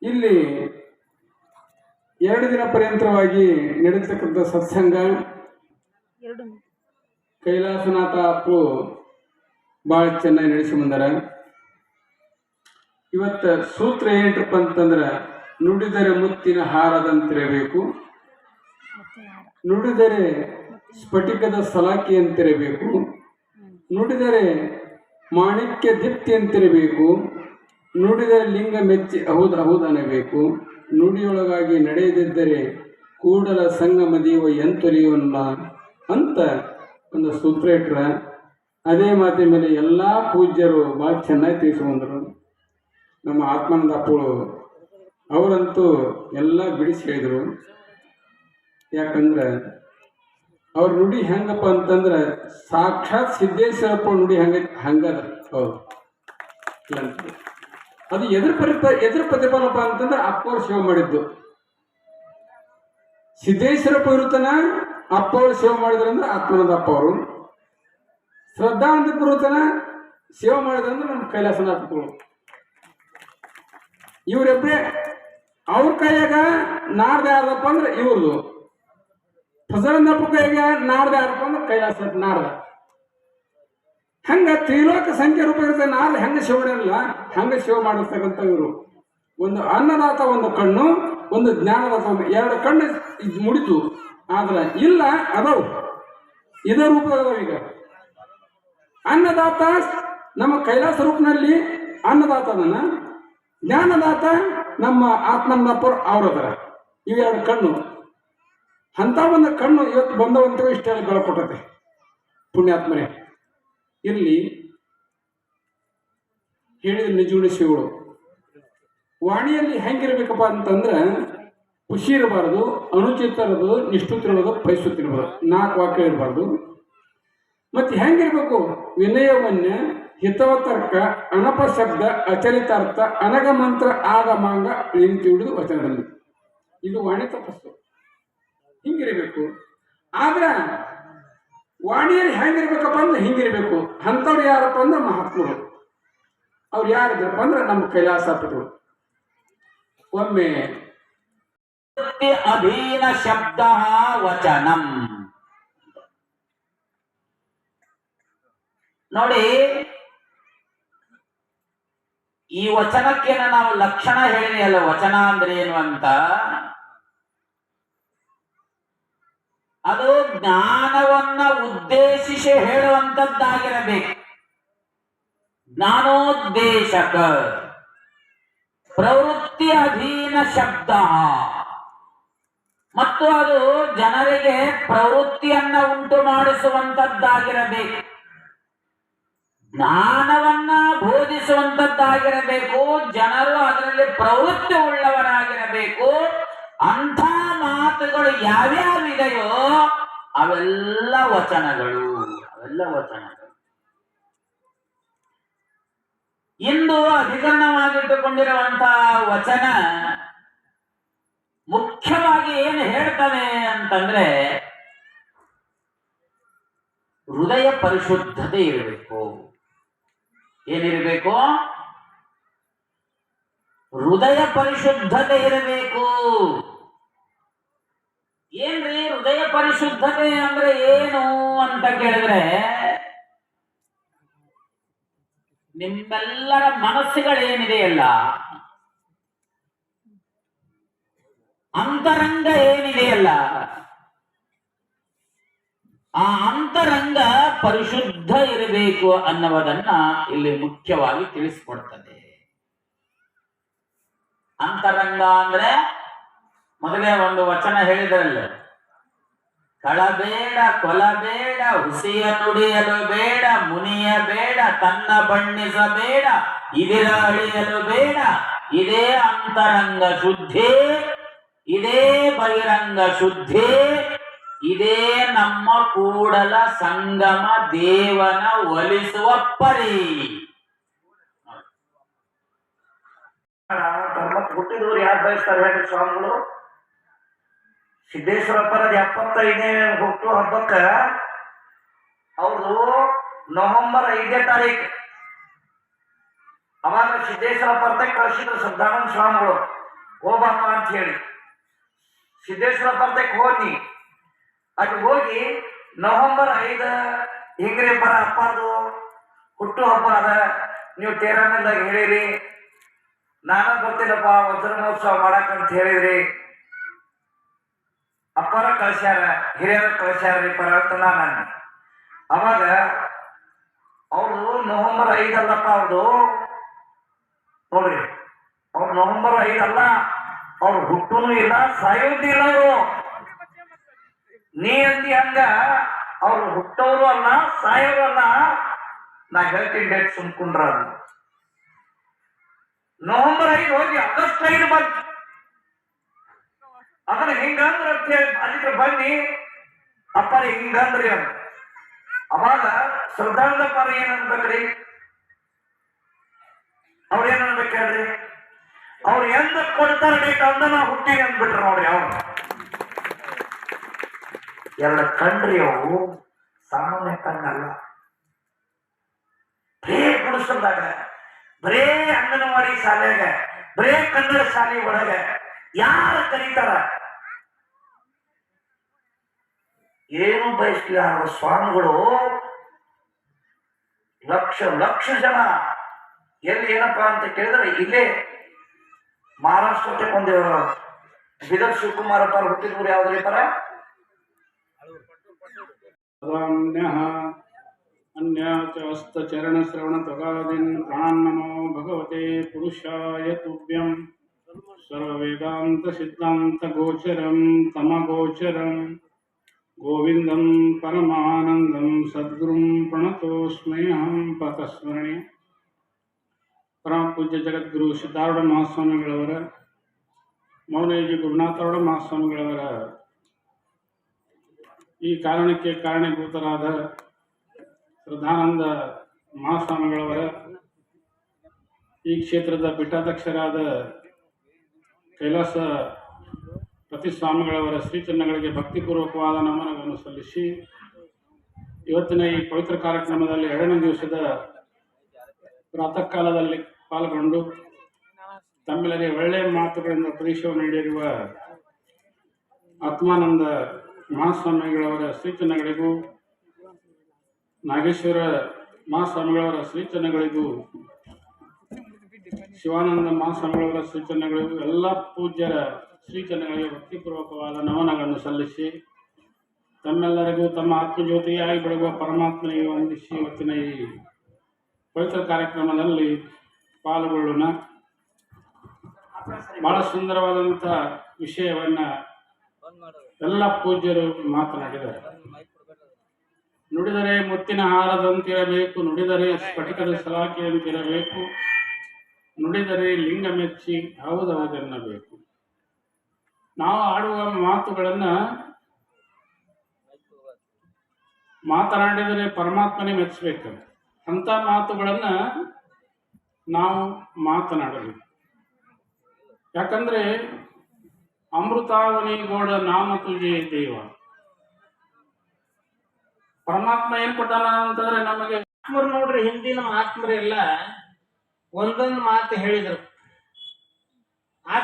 ಇಲ್ಲಿ 2 ದಿನ ಪರ್ಯಂತರವಾಗಿ ನಡೆತಕ್ಕಂಥ ಸತ್ಸಂಗ ಕೈಲಾಸನಾಥ ಅಪ್ಪು ಭಾಳ ಚೆನ್ನಾಗಿ ನಡೆಸಿ ಬಂದಾರ. ಇವತ್ತು ಸೂತ್ರ ಏನಂತಪ್ಪ ಅಂತಂದ್ರೆ, ನುಡಿದರೆ ಮುತ್ತಿನ ಹಾರದಂತಿರಬೇಕು, ನುಡಿದರೆ ಸ್ಫಟಿಕದ ಸಲಾಕಿ ಅಂತಿರಬೇಕು, ನುಡಿದರೆ ಮಾಣಿಕ್ಯ ದೀಪ್ತಿ ಅಂತಿರಬೇಕು, ನುಡಿದರೆ ಲಿಂಗ ಮೆಚ್ಚಿ ಹೌದು ಅನ್ನಬೇಕು, ನುಡಿಯೊಳಗಾಗಿ ನಡೆಯದಿದ್ದರೆ ಕೂಡಲ ಸಂಗಮ ದೇವ ಎಂತೊಲಿಯವಲ್ಲ ಅಂತ ಒಂದು ಸೂತ್ರ ಇಟ್ರ. ಅದೇ ಮಾತಿನ ಮೇಲೆ ಎಲ್ಲ ಪೂಜ್ಯರು ಭಾಳ ಚೆನ್ನಾಗಿ ತಿಳಿಸ್ಕೊಂಡ್ರು. ನಮ್ಮ ಆತ್ಮಾನಂದ ಅಪ್ಪಗಳು ಅವರಂತೂ ಎಲ್ಲ ಬಿಡಿಸಿ ಹೇಳಿದರು. ಯಾಕಂದ್ರೆ ಅವ್ರ ನುಡಿ ಹೆಂಗಪ್ಪ ಅಂತಂದ್ರೆ ಸಾಕ್ಷಾತ್ ಸಿದ್ದೇಶ್ವರಪ್ಪ ನುಡಿ ಹಂಗದ. ಹೌದು, ಅದು ಎದುರು ಪ್ರತಿಫಲಪ್ಪ ಅಂತಂದ್ರೆ ಅಪ್ಪವ್ರು ಸೇವೆ ಮಾಡಿದ್ದು. ಸಿದ್ದೇಶ್ವರಪ್ಪ ಇರುತ್ತನ ಅಪ್ಪವ್ರು ಸೇವೆ ಮಾಡಿದ್ರಂದ್ರೆ ಆತ್ಮಾನಂದ ಅಪ್ಪ ಅವರು, ಶ್ರದ್ಧಾನಂದ ಪುರುತನ ಸೇವೆ ಮಾಡಿದ್ರಂದ್ರೆ ನಮ್ಮ ಕೈಲಾಸನಾಥಗಳು. ಇವರಿಬ್ಬರೇ ಅವ್ರ ಕೈಯಾಗ ನಾರ್ದ ಯಾರದಪ್ಪ ಅಂದ್ರೆ ಇವ್ರದು, ಪ್ರಸನ್ನಪ್ಪ ಕೈಯಾಗ ನಾರ್ದ ಯಾರಪ್ಪ ಅಂದ್ರೆ ಕೈಲಾಸ ನಾರ್ದ. ಹಂಗ ತ್ರಿಲೋಕ ಸಂಖ್ಯೆ ರೂಪ ಇರುತ್ತೆ. ನಾರ್ದ ಹೆಂಗ ಸೇವನೆ ಇಲ್ಲ ಹಂಗ ಸೇವೆ ಮಾಡಿರ್ತಕ್ಕಂಥ ಇವರು. ಒಂದು ಅನ್ನದಾತ ಒಂದು ಕಣ್ಣು, ಒಂದು ಜ್ಞಾನದಾತ ಒಂದು, 2 ಕಣ್ಣು ಮುಡಿತು. ಆದ್ರೆ ಇಲ್ಲ ಅದಾವು, ಇದೇ ರೂಪದಾಗ. ಈಗ ಅನ್ನದಾತ ನಮ್ಮ ಕೈಲಾಸ ರೂಪನಲ್ಲಿ ಅನ್ನದಾತ ಅದನ್ನ, ಜ್ಞಾನದಾತ ನಮ್ಮ ಆತ್ಮನಪ್ಪರು ಅವ್ರದಾರ. ಇವು 2 ಕಣ್ಣು. ಅಂತ ಒಂದು ಕಣ್ಣು ಇವತ್ತು ಬಂದವಂತೂ ಇಷ್ಟೆಲ್ಲ ಬೆಳಕೊಟ್ಟತೆ. ಪುಣ್ಯಾತ್ಮರೇ ಇರಲಿ. ಹೇಳಿದ ನಿಜಗುಣ ಶಿವಗಳು ವಾಣಿಯಲ್ಲಿ ಹೆಂಗಿರ್ಬೇಕಪ್ಪ ಅಂತಂದ್ರೆ, ಖುಷಿ ಇರಬಾರ್ದು, ಅನುಚಿತ ಇರಬಾರ್ದು, ನಿಷ್ಠುತ ಇರಬಾರ್ದು, ಪೈಸುತ್ತ ಇರಬಾರ್ದು, 4 ವಾಕ್ಯ ಇರಬಾರ್ದು. ಮತ್ತೆ ಹೆಂಗಿರ್ಬೇಕು? ವಿನಯವನ್ಯ, ಹಿತವತರ್ಕ, ಅನಪಶಬ್ದ, ಅಚಲಿತಾರ್ಥ, ಅನಗಮಂತ್ರ, ಆಗಮಾಂಗ ನಿಂತು ಹಿಡಿದು ವಚನದಲ್ಲಿ. ಇದು ವಾಣಿ ತಪಸ್ಸು. ಹಿಂಗಿರಬೇಕು. ಆದ್ರೆ ವಾಣಿಯಲ್ಲಿ ಹೆಂಗಿರ್ಬೇಕಪ್ಪ ಅಂದ್ರೆ ಹಿಂಗಿರ್ಬೇಕು. ಅಂಥವ್ರು ಯಾರಪ್ಪ ಅಂದ್ರೆ ಮಹಾತ್ಮರು. ಅವ್ರು ಯಾರಿದ್ರಪ್ಪ ಅಂದ್ರೆ ನಮ್ಮ ಕೈಲಾಸಪತಿಗಳು. ಒಮ್ಮೆ ಅಧೀನ ಶಬ್ದ ವಚನಂ ನೋಡಿ. ಈ ವಚನಕ್ಕೇನ ನಾವು ಲಕ್ಷಣ ಹೇಳಿದೆ ಅಲ್ಲ, ವಚನ ಅಂದ್ರೆ ಏನು ಅಂತ. ಅದು ಜ್ಞಾನವನ್ನ ಉದ್ದೇಶಿಸಿ ಹೇಳುವಂತದ್ದಾಗಿರಬೇಕು. ಜ್ಞಾನೋದ್ದೇಶಕ. ಪ್ರವೃತ್ತಿ ಅಧೀನ ಶಬ್ದ, ಮತ್ತು ಅದು ಜನರಿಗೆ ಪ್ರವೃತ್ತಿಯನ್ನ ಉಂಟು ಮಾಡಿಸುವಂತದ್ದಾಗಿರಬೇಕು. ಜ್ಞಾನವನ್ನ ಬೋಧಿಸುವಂತದ್ದಾಗಿರಬೇಕು. ಜನರು ಅದರಲ್ಲಿ ಪ್ರವೃತ್ತಿ ಉಳ್ಳವರಾಗಿರಬೇಕು. ಅಂಥ ಮಾತುಗಳು ಯಾವ್ಯಾವಿದೆಯೋ ಅವೆಲ್ಲ ವಚನಗಳು. ಇಂದು ಅಧಿಕರಣವಾಗಿಟ್ಟುಕೊಂಡಿರುವಂತಹ ವಚನ ಮುಖ್ಯವಾಗಿ ಏನು ಹೇಳ್ತವೆ ಅಂತಂದ್ರೆ, ಹೃದಯ ಪರಿಶುದ್ಧತೆ ಇರಬೇಕು. ಏನಿರಬೇಕು? ಹೃದಯ ಪರಿಶುದ್ಧತೆ ಇರಬೇಕು. ಏನ್ರಿ ಹೃದಯ ಪರಿಶುದ್ಧತೆ ಅಂದ್ರೆ ಏನು ಅಂತ ಕೇಳಿದ್ರೆ, ನಿಮ್ಮೆಲ್ಲರ ಮನಸ್ಸುಗಳೇನಿದೆಯಲ್ಲ, ಅಂತರಂಗ ಏನಿದೆಯಲ್ಲ, ಆ ಅಂತರಂಗ ಪರಿಶುದ್ಧ ಇರಬೇಕು ಅನ್ನುವುದನ್ನ ಇಲ್ಲಿ ಮುಖ್ಯವಾಗಿ ತಿಳಿಸಿಕೊಡ್ತದೆ. ಅಂತರಂಗ ಅಂದ್ರೆ ಮೊದಲೇ ಒಂದು ವಚನ ಹೇಳಿದ್ರಲ್ಲ, ಕಳಬೇಡ, ಕೊಲಬೇಡ, ಹುಸಿಯ ನುಡಿಯಲು ಬೇಡ, ಮುನಿಯ ಬೇಡ, ತನ್ನ ಬಣ್ಣಿಸಬೇಡ, ಇದಿರ ಅಳಿಯಲು ಬೇಡ. ಇದೇ ಅಂತರಂಗ ಶುದ್ಧಿ, ಇದೇ ಬಹಿರಂಗ ಶುದ್ಧಿ, ಇದೇ ನಮ್ಮ ಕೂಡಲ ಸಂಗಮ ದೇವನ ಒಲಿಸುವ ಪರಿ. ಧರ್ಮಕ್ಕೆ ಹುಟ್ಟಿದವರು ಯಾರು ಬಯಸ್ತಾರೆ ಹೇಳಿ ಸ್ವಾಮಿಗಳು? ಸಿದ್ದೇಶ್ವರಪ್ಪರ 75ನೇ ಹುಟ್ಟು ಹಬ್ಬಕ್ಕ ಅವ್ರದು ನವೆಂಬರ್ 5ನೇ ತಾರೀಕು. ಅವಾಗ ಸಿದ್ದೇಶ್ವರಪ್ಪ ಅಂತ ಕಳಿಸಿದ್ರು ಶ್ರದ್ಧಾನಂದ ಸ್ವಾಮಿಗಳು. ಹೋಗಪ್ಪ ಅಂತ ಹೇಳಿ ಸಿದ್ದೇಶ್ವರ ಪರ್ದಕ್ಕೆ ಹೋಗಿ ಅಲ್ಲಿ ಹೋಗಿ ನವೆಂಬರ್ 5 ಹಿಂಗ್ರಿ ಬರ ಅಪ್ಪದು ಹುಟ್ಟು ಹಬ್ಬ ಅದ, ನೀವು ತೇರಾನಂದಾಗ ಹೇಳಿರಿ, ನಾನು ಬರ್ತೀನಪ್ಪ ವಜ್ರ ಮಹೋತ್ಸವ ಮಾಡಕ್ಕಂತ ಹೇಳಿದ್ರಿ, ಅಪ್ಪರ ಕಳ್ಸ್ಯಾರ, ಹಿರಿಯರ ಕಳ್ಸ್ಯಾರ್ರಿ ಪರ ಅಂತ ನಾನು ಅವಾಗ ಅವ್ರದು ನವೆಂಬರ್ 5 ಅಲ್ಲಪ್ಪ ಅವ್ರದು ನೋಡ್ರಿ, ಅವ್ರು ನವೆಂಬರ್ 5 ಅಲ್ಲ, ಅವ್ರು ಹುಟ್ಟೂನು ಇಲ್ಲ ಸಾಯೋದು ಇಲ್ಲ. ಅವರು ನೀ ಅಂದಿ ಹಂಗ ಅವ್ರು ಹುಟ್ಟೋರು ಅಲ್ಲ ಸಾಯೋರು ಅಲ್ಲ. ನಾ ಹೇಳ್ತೀನಿ ಡೇಟ್ ಸುಮ್ಕೊಂಡ್ರ ಅದು ನವೆಂಬರ್ 5 ಹೋಗಿ ಆಗಸ್ಟ್ 5 ಬಂತು. ಅದನ್ನ ಹಿಂಗಂದ್ರ ಅಂತ ಹೇಳಿ ಅದಕ್ಕೆ ಬನ್ನಿ ಅಪ್ಪರ ಹಿಂಗಂದ್ರಿ ಅವ್ರು. ಅವಾಗ ಶ್ರದ್ಧಾನಂದ ಪರ ಏನನ್ಬೇಕ್ರಿ, ಅವ್ರ ಏನನ್ಬೇಕು ಹೇಳ್ರಿ, ಅವ್ರು ಎಂದ ಕೊಡ್ತಾರ ಡೇಟ್ ಅಂದ ನಾ ಹುಟ್ಟಿವಿ ಅಂದ್ಬಿಟ್ರು ನೋಡ್ರಿ. ಅವ್ರು ಎಲ್ಲ ಕಣ್ರಿ, ಅವು ಸಾಮಾನ್ಯ ಕಣ್ಣಲ್ಲ. ಬರೇ ಗುಡಿಸಲ್ದಾಗ, ಬರೇ ಅಂಗನವಾಡಿ ಶಾಲೆಯಾಗ, ಬರೇ ಕನ್ನಡ ಶಾಲೆ ಒಳಗ ಯಾರ ಕರೀತಾರ ಏನು ಬಯಸ್ಲಿಲ್ಲ ಸ್ವಾಮಿಗಳು. ಲಕ್ಷ ಲಕ್ಷ ಜನ ಎಲ್ಲಿ ಏನಪ್ಪಾ ಅಂತ ಕೇಳಿದ್ರೆ ಇಲ್ಲೇ ಮಹಾರಾಷ್ಟ್ರಕ್ಕೆ ಒಂದು ಬಿದರ್ ಶಿವಕುಮಾರಪ್ಪ ಅವ್ರು ಹುಟ್ಟಿದ್ರು ಯಾವ್ದ್ರಿ ಪರ ಚರಣ ಶ್ರವಣ ತಗಾದಿನ್ ಪ್ರಾಣನಮೋ ಭಗವತೆ ಪುರುಷಾಯ ತುಭ್ಯಂ ಸರ್ವವೇದಾಂತ ಸಿದ್ಧಾಂತ ಗೋಚರಂ ತಮಗೋಚರಂ ಗೋವಿಂದಂ ಪರಮಾನಂದಂ ಸದ್ಗುರುಂ ಪ್ರಣತೋಸ್ಮ್ಯಹಂ ಪತಸ್ಮರಣೆ. ಪರಮ ಪೂಜ್ಯ ಜಗದ್ಗುರು ಸಿದ್ಧಾರೂಢ ಮಹಾಸ್ವಾಮಿಗಳವರ, ಮೌನೇಜಿ ಗುರುನಾಥರೂಢ ಮಹಾಸ್ವಾಮಿಗಳವರ ಈ ಕಾರಣಕ್ಕೆ ಕಾರಣೀಭೂತರಾದ ಶ್ರದ್ಧಾನಂದ ಮಹಾಸ್ವಾಮಿಗಳವರ, ಈ ಕ್ಷೇತ್ರದ ಪೀಠಾಧ್ಯಕ್ಷರಾದ ಕೈಲಾಸ ಪ್ರತಿಸ್ವಾಮಿಗಳವರ ಶ್ರೀಚರಣಗಳಿಗೆ ಭಕ್ತಿಪೂರ್ವಕವಾದ ನಮನಗಳನ್ನು ಸಲ್ಲಿಸಿ ಇವತ್ತಿನ ಈ ಪವಿತ್ರ ಕಾರ್ಯಕ್ರಮದಲ್ಲಿ 2ನೇ ದಿವಸದ ಪ್ರಾತಃ ಕಾಲದಲ್ಲಿ ಪಾಲ್ಗೊಂಡು ತಮ್ಮೆಲ್ಲರಿಗೆ ಒಳ್ಳೆಯ ಮಾತುಗಳಿಂದ ಉಪದೇಶವನ್ನು ನೀಡಿರುವ ಆತ್ಮಾನಂದ ಮಹಾಸ್ವಾಮಿಗಳವರ ಶ್ರೀಚರಣಗಳಿಗೂ, ನಾಗೇಶ್ವರ ಮಹಾಸ್ವಾಮಿಗಳವರ ಶ್ರೀಚರಣಗಳಿಗೂ, ಶಿವಾನಂದ ಮಹಾಸ್ವಾಮಿಗಳವರ ಶ್ರೀಚರಣಗಳಿಗೂ ಎಲ್ಲ ಪೂಜ್ಯರ ಶ್ರೀಚರಣಗಳಿಗೆ ಭಕ್ತಿಪೂರ್ವಕವಾದ ನಮನಗಳನ್ನು ಸಲ್ಲಿಸಿ ತಮ್ಮೆಲ್ಲರಿಗೂ ತಮ್ಮ ಆತ್ಮಜ್ಯೋತಿಯಾಗಿ ಬೆಳಗುವ ಪರಮಾತ್ಮನಿಗೆ ವಂದಿಸಿ ಇವತ್ತಿನ ಈ ಪವಿತ್ರ ಕಾರ್ಯಕ್ರಮದಲ್ಲಿ ಪಾಲ್ಗೊಳ್ಳೋಣ. ಬಹಳ ಸುಂದರವಾದಂಥ ವಿಷಯವನ್ನ ಎಲ್ಲ ಪೂಜ್ಯರು ಮಾತನಾಡಿದ್ದಾರೆ. ನುಡಿದರೆ ಮುತ್ತಿನ ಹಾರದಂತಿರಬೇಕು, ನುಡಿದರೆ ಸ್ಫಟಿಕದ ಸಲಾಕೆಯಂತಿರಬೇಕು, ನುಡಿದರೆ ಲಿಂಗ ಮೆಚ್ಚಿ ಹೌದೌದೆನ್ನಬೇಕು. ನಾವು ಆಡುವ ಮಾತುಗಳನ್ನ ಮಾತನಾಡಿದರೆ ಪರಮಾತ್ಮನೇ ಮೆಚ್ಚಬೇಕು. ಅಂಥ ಮಾತುಗಳನ್ನ ನಾವು ಮಾತನಾಡಬೇಕು. ಯಾಕಂದ್ರೆ ಅಮೃತಾವನಿಗೋಡ ನಾಮ ತುಜೆ ದೇವ, ಪರಮಾತ್ಮ ಏನ್ ಕೊಟ್ಟಾನ ಅಂತಂದ್ರೆ ನಮಗೆ ಆತ್ಮರು ನೋಡ್ರಿ, ಹಿಂದಿನ ಮಹಾತ್ಮರೆಲ್ಲ ಒಂದೊಂದು ಮಾತು ಹೇಳಿದ್ರು.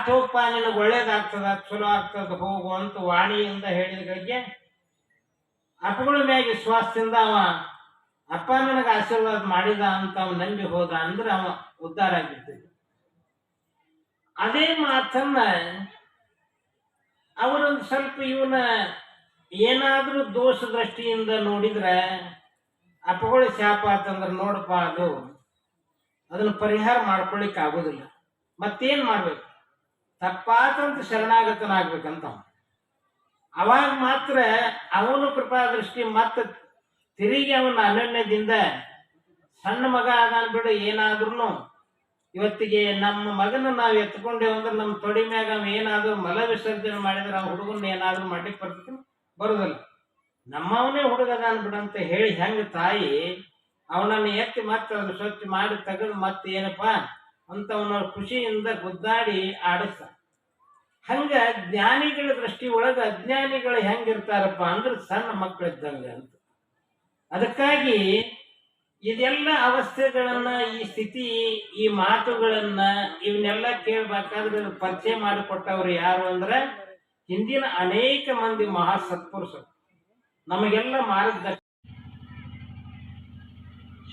ಹೋಗಪ್ಪ, ನಿನಗೆ ಒಳ್ಳೇದಾಗ್ತದ, ಚಲೋ ಆಗ್ತದ, ಹೋಗು ಅಂತ ವಾಣಿಯಿಂದ ಹೇಳಿದ್ಗಳಿಗೆ ಅಪ್ಪಗಳ ಮ್ಯಾಗ ವಿಶ್ವಾಸದಿಂದ ಅವ ಅಪ್ಪ ನನಗೆ ಆಶೀರ್ವಾದ ಮಾಡಿದ ಅಂತ ಅವ ನಂಬಿ ಹೋದ ಅಂದ್ರೆ ಅವ ಉದ್ಧಾರ ಆಗಿರ್ತಿದ್ದ. ಅದೇ ಮಾತನ್ನ ಅವರೊಂದು ಸ್ವಲ್ಪ ಇವನ ಏನಾದ್ರೂ ದೋಷ ದೃಷ್ಟಿಯಿಂದ ನೋಡಿದ್ರೆ ಅಪ್ಪಗಳ ಶಾಪ ಆತಂದ್ರೆ ನೋಡಪ್ಪ ಅದನ್ನ ಪರಿಹಾರ ಮಾಡ್ಕೊಳ್ಳಿಕ್ಕೆ ಆಗೋದಿಲ್ಲ. ಮತ್ತೇನ್ ಮಾಡ್ಬೇಕು, ತಪ್ಪಾತಂತ ಶರಣಾಗತನಾಗ್ಬೇಕಂತ ಅವಾಗ ಮಾತ್ರ ಅವನು ಕೃಪಾ ದೃಷ್ಟಿ ಮತ್ತೆ ತಿರುಗಿ ಅವನ ಅನನ್ಯದಿಂದ ಸಣ್ಣ ಮಗ ಅದಾನ್ ಬಿಡು, ಏನಾದ್ರೂ ಇವತ್ತಿಗೆ ನಮ್ಮ ಮಗನ ನಾವು ಎತ್ಕೊಂಡೇವು ಅಂದ್ರೆ ನಮ್ಮ ತೊಡಿ ಮ್ಯಾಗ ಅವ ಏನಾದ್ರು ಮಲ ವಿಸರ್ಜನೆ ಮಾಡಿದ್ರೆ ಆ ಹುಡುಗನ ಏನಾದ್ರು ಮಾಡ್ಲಿಕ್ಕೆ ಬರ್ತದೆ ಬರುದಿಲ್ಲ. ನಮ್ಮವನೇ ಹುಡುಗದಾನ್ ಬಿಡಂತ ಹೇಳಿ ಹೆಂಗ ತಾಯಿ ಅವನನ್ನು ಎತ್ತಿ ಮತ್ತೆ ಅದನ್ನು ಸ್ವಚ್ಛ ಮಾಡಿ ತೆಗೆದು ಮತ್ತೆ ಏನಪ್ಪಾ ಅಂತ ಅವನ ಖುಷಿಯಿಂದ ಗುದ್ದಾಡಿ ಆಡಿಸ್ತ. ಹಂಗ ಜ್ಞಾನಿಗಳ ದೃಷ್ಟಿ ಒಳಗ ಅಜ್ಞಾನಿಗಳು ಹೆಂಗಿರ್ತಾರಪ್ಪ ಅಂದ್ರೆ ಸಣ್ಣ ಮಕ್ಕಳಿದ್ದಂಗ ಅಂತ. ಅದಕ್ಕಾಗಿ ಇದೆಲ್ಲ ಅವಸ್ಥೆಗಳನ್ನ, ಈ ಸ್ಥಿತಿ, ಈ ಮಾತುಗಳನ್ನ ಇವನ್ನೆಲ್ಲ ಕೇಳ್ಬೇಕಾದ್ರೆ ಪರಿಚಯ ಮಾಡಿಕೊಟ್ಟವ್ರು ಯಾರು ಅಂದ್ರೆ ಹಿಂದಿನ ಅನೇಕ ಮಂದಿ ಮಹಾ ಸತ್ಪುರುಷರು, ನಮಗೆಲ್ಲ ಮಾರ್ಗದರ್ಶನ.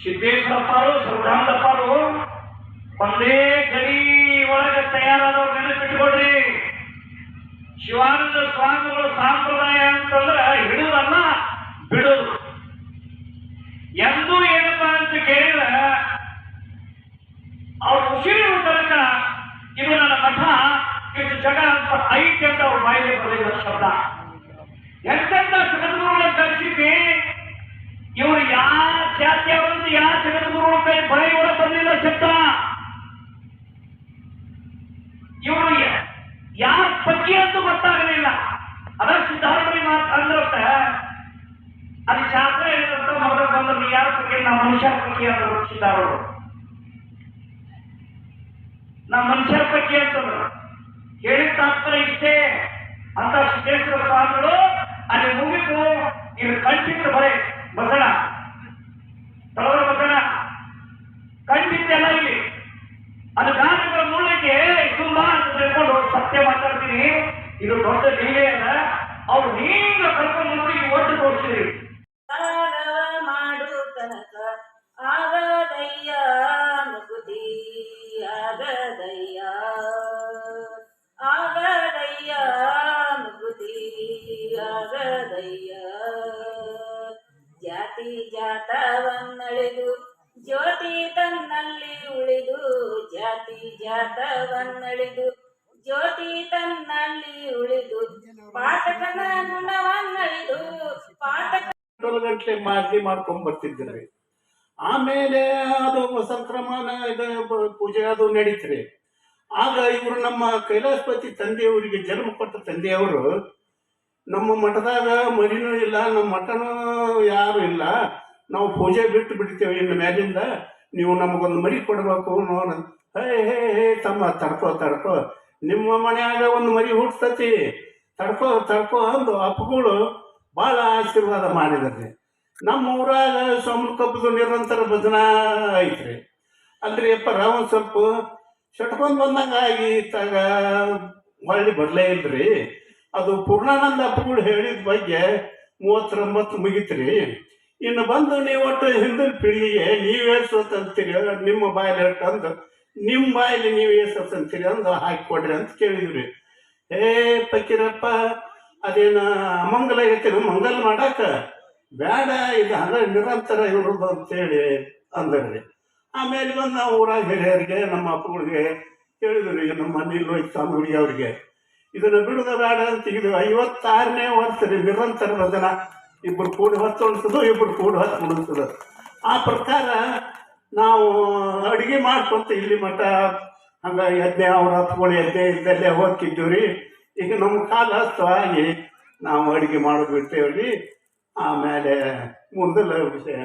ಸಿದ್ದೇಶ್ವರಪ್ಪರು, ಸರ್ವಧಾಮದಪ್ಪರು ಒಂದೇ ಗಡಿ ಒಳಗೆ ತಯಾರಾದವ್ರು ನೆನಪಿಟ್ಕೊಡ್ರಿ. ಶಿವಾನಂದ ಸ್ವಾಮಿಗಳ ಸಂಪ್ರದಾಯ ಅಂತಂದ್ರೆ ಹಿಡಿದಲ್ಲ ಬಿಡುದು. ಎಂದೂ ಏನಪ್ಪಾ ಅಂತ ಕೇಳಿದ್ರೆ ಅವ್ರ ಉಸಿರಿನ ತನಕ ಇದು ನನ್ನ ಮಠ, ಇದು ಜಗ ಅಂತ ಐತಿ ಅಂತ ಅವ್ರ ಬಾಯಿಗೆ ಬರೆದ ಶಬ್ದ. ಎಂತೆಂತ ಜಗದ್ಗುರುಗಳನ್ನ ಕಲಿಸಿದ್ವಿ. ಇವರು ಯಾವ ಜಾತಿಯವರಂತ ಯಾವ ಜಗದ್ಗುರುಗಳ ಕೈ ಬರೆಯುವ ಬರಲಿಲ್ಲ ಶಬ್ದ. ಇವರು ಯಾರ ಬಗ್ಗೆ ಅಂತೂ ಗೊತ್ತಾಗಲಿಲ್ಲ. ಅದರ ಸಿದ್ಧಾರ್ಥಿ ಮಾತು ಅಂದ್ರತ್ತ ಅದು ಶಾಸ್ತ್ರ ಹೇಳಿದಂತ ಮೊದಲು ಬಂದ್ರು ಯಾರ ಬಗ್ಗೆ, ನಾವು ಮನುಷ್ಯರ ಬಗ್ಗೆ ಅಂದ್ರು ಸಿದ್ಧಾರವರು. ನಾವು ಮನುಷ್ಯರ ಬಗ್ಗೆ ಅಂತಂದ್ರು ಹೇಳಿದ ತಾತ್ಪರ್ಯ ಇಷ್ಟೇ ಅಂತ ಸಿದ್ದೇಶ್ವರ ಸ್ವಾಮಿಗಳು ಅಲ್ಲಿ ಮುಗಿತು. ಇಲ್ಲಿ ಕಂಠಿತ್ತು ಬರೇ ಬಸಣ, ತಳವರ ಬಸಣ ಕಂಠಿದ್ದೆಲ್ಲ ಇಲ್ಲಿ. ಅದು ಗಾನಗಳ ಮೂಲಕ್ಕೆ ತುಂಬಾ ಅಂತ ತಿಳ್ಕೊಂಡು ಸತ್ಯ ಮಾತಾಡ್ತೀನಿ. ಇದು ದೊಡ್ಡ ಲೀಲೆ ಅಲ್ಲ. ಅವ್ರು ನೀಗ ಕರ್ಕೊಂಡು ಈ ಒಟ್ಟು ತೋರಿಸಿದ್ರಿ. ಮಾಡು ತನಕ ಆಗದಯ್ಯ ಮುಗುದಿ, ಆಗದಯ್ಯ ಆಗದಯ್ಯ ಮುಗುದಿ, ಆಗದಯ್ಯ. ಜಾತಿ ಜಾತವನ್ನಳಿದು ಜ್ಯೋತಿ ತನ್ನಲ್ಲಿ ಉಳಿದು, ಜಾತಿ ಜಾತವನ್ನಳಿದು ಜ್ಯೋತಿ ತನ್ನಲ್ಲಿ ಉಳಿದು, ಪಾಠಕನ ಗುಣವನ್ನಳಿದು ಪಾಠಕ ಗಂಟೆ ಮಾರ್ಲಿ ಮಾಡ್ಕೊಂಡ್ ಬರ್ತಿದ್ರಿ. ಆಮೇಲೆ ಅದು ಸಂಕ್ರಮಣ ಪೂಜೆ ಅದು ನಡೀತ್ರಿ. ಆಗ ಇವರು ನಮ್ಮ ಕೈಲಾಸಪತಿ ತಂದೆಯವರಿಗೆ ಜನ್ಮ ಕೊಟ್ಟ ತಂದೆಯವರು ನಮ್ಮ ಮಠದಾಗ ಮರಿನೂ ಇಲ್ಲ, ನಮ್ಮ ಮಠನೂ ಯಾರು ಇಲ್ಲ, ನಾವು ಪೂಜೆ ಬಿಟ್ಟು ಬಿಡ್ತೇವೆ, ಇನ್ನು ಮೇಲಿಂದ ನೀವು ನಮಗೊಂದು ಮರಿ ಕೊಡಬೇಕು ನೋಡ. ಹೇ ಹೇ ಹೇ ತಮ್ಮ ತಡ್ಕೋ ನಿಮ್ಮ ಮನ್ಯಾಗ ಒಂದು ಮರಿ ಹುಟ್ಟತತಿ, ತಡ್ಕೋ ಅಂದು ಅಪ್ಪಗಳು ಭಾಳ ಆಶೀರ್ವಾದ ಮಾಡಿದ್ರಿ. ನಮ್ಮ ಊರಾಗ ಸೋಮನಕೊಪ್ಪದ ನಿರಂತರ ಭಜನಾ ಐತ್ರಿ. ಅಲ್ರಿ ಅಪ್ಪರ ಒಂದು ಸ್ವಲ್ಪ ಶಟ್ಕೊಂಡು ಬಂದಂಗೆ ಆಗಿ ತಾಗ ಹೊಳ್ಳಿ ಬರಲೇ ಇಲ್ರಿ. ಅದು ಪೂರ್ಣಾನಂದ ಅಪ್ಪಗಳು ಹೇಳಿದ ಬಗ್ಗೆ 39 ಮುಗಿತ್ರಿ. ಇನ್ನು ಬಂದು ನೀವು ಒಟ್ಟು ಹಿಂದಿನ ಪೀಳಿಗೆಗೆ ನೀವೇ ಸ್ವತಂತ್ರಿ, ನಿಮ್ಮ ಬಾಯಲ್ಲಿ ಅಂದು ನಿಮ್ಮ ಬಾಯಲ್ಲಿ ನೀವೇ ಸ್ವತಂತ್ರಿ ಅಂದು ಹಾಕಿಕೊಡ್ರಿ ಅಂತ ಕೇಳಿದ್ರಿ. ಪಕ್ಕೀರಪ್ಪ ಅದೇನು ಅಮಂಗಲ ಐತಿ, ಮಂಗಲ್ ಮಾಡಾಕ ಬೇಡ, ಇದು ಹಂಗ ನಿರಂತರ ಇರೋದು ಅಂತೇಳಿ ಅಂದ್ರಿ. ಆಮೇಲೆ ಬಂದು ನಾವು ಊರಾಗ ಹಿರಿಯರಿಗೆ ನಮ್ಮ ಅಪ್ಪಗಳಿಗೆ ಕೇಳಿದ್ರಿ, ನಮ್ಮ ಮನೇಲಿ ಸ್ವಾಮಿ ಅವ್ರಿಗೆ ಇದನ್ನು ಬಿಡುದ ಬೇಡ ಅಂತ. ಇದು 56ನೇ ವರ್ಷ ರೀ ನಿರಂತರ ಭಜನ. ಇಬ್ಬರು ಕೂಡಿ ಹೊತ್ತು ಉಳಿಸೋದು, ಇಬ್ಬರು ಕೂಡಿ ಹೊತ್ತು ಉಳಿಸೋದು. ಆ ಪ್ರಕಾರ ನಾವು ಅಡುಗೆ ಮಾಡ್ಕೊಂತ ಇಲ್ಲಿ ಮಠ ಹಂಗ ಯಜ್ಞ ಅವ್ರ ಹತ್ಗಳು ಯಜ್ಞ ಇದ್ದಲ್ಲೇ ಹೋಗ್ತಿದ್ದೀವಿ ರೀ. ಈಗ ನಮ್ಮ ಕಾಲ ಹಸ್ತವಾಗಿ ನಾವು ಅಡುಗೆ ಮಾಡೋದು ಬಿಡ್ತೇವ್ರಿ. ಆಮೇಲೆ ಮುಂದೆಲ್ಲ ವಿಷಯ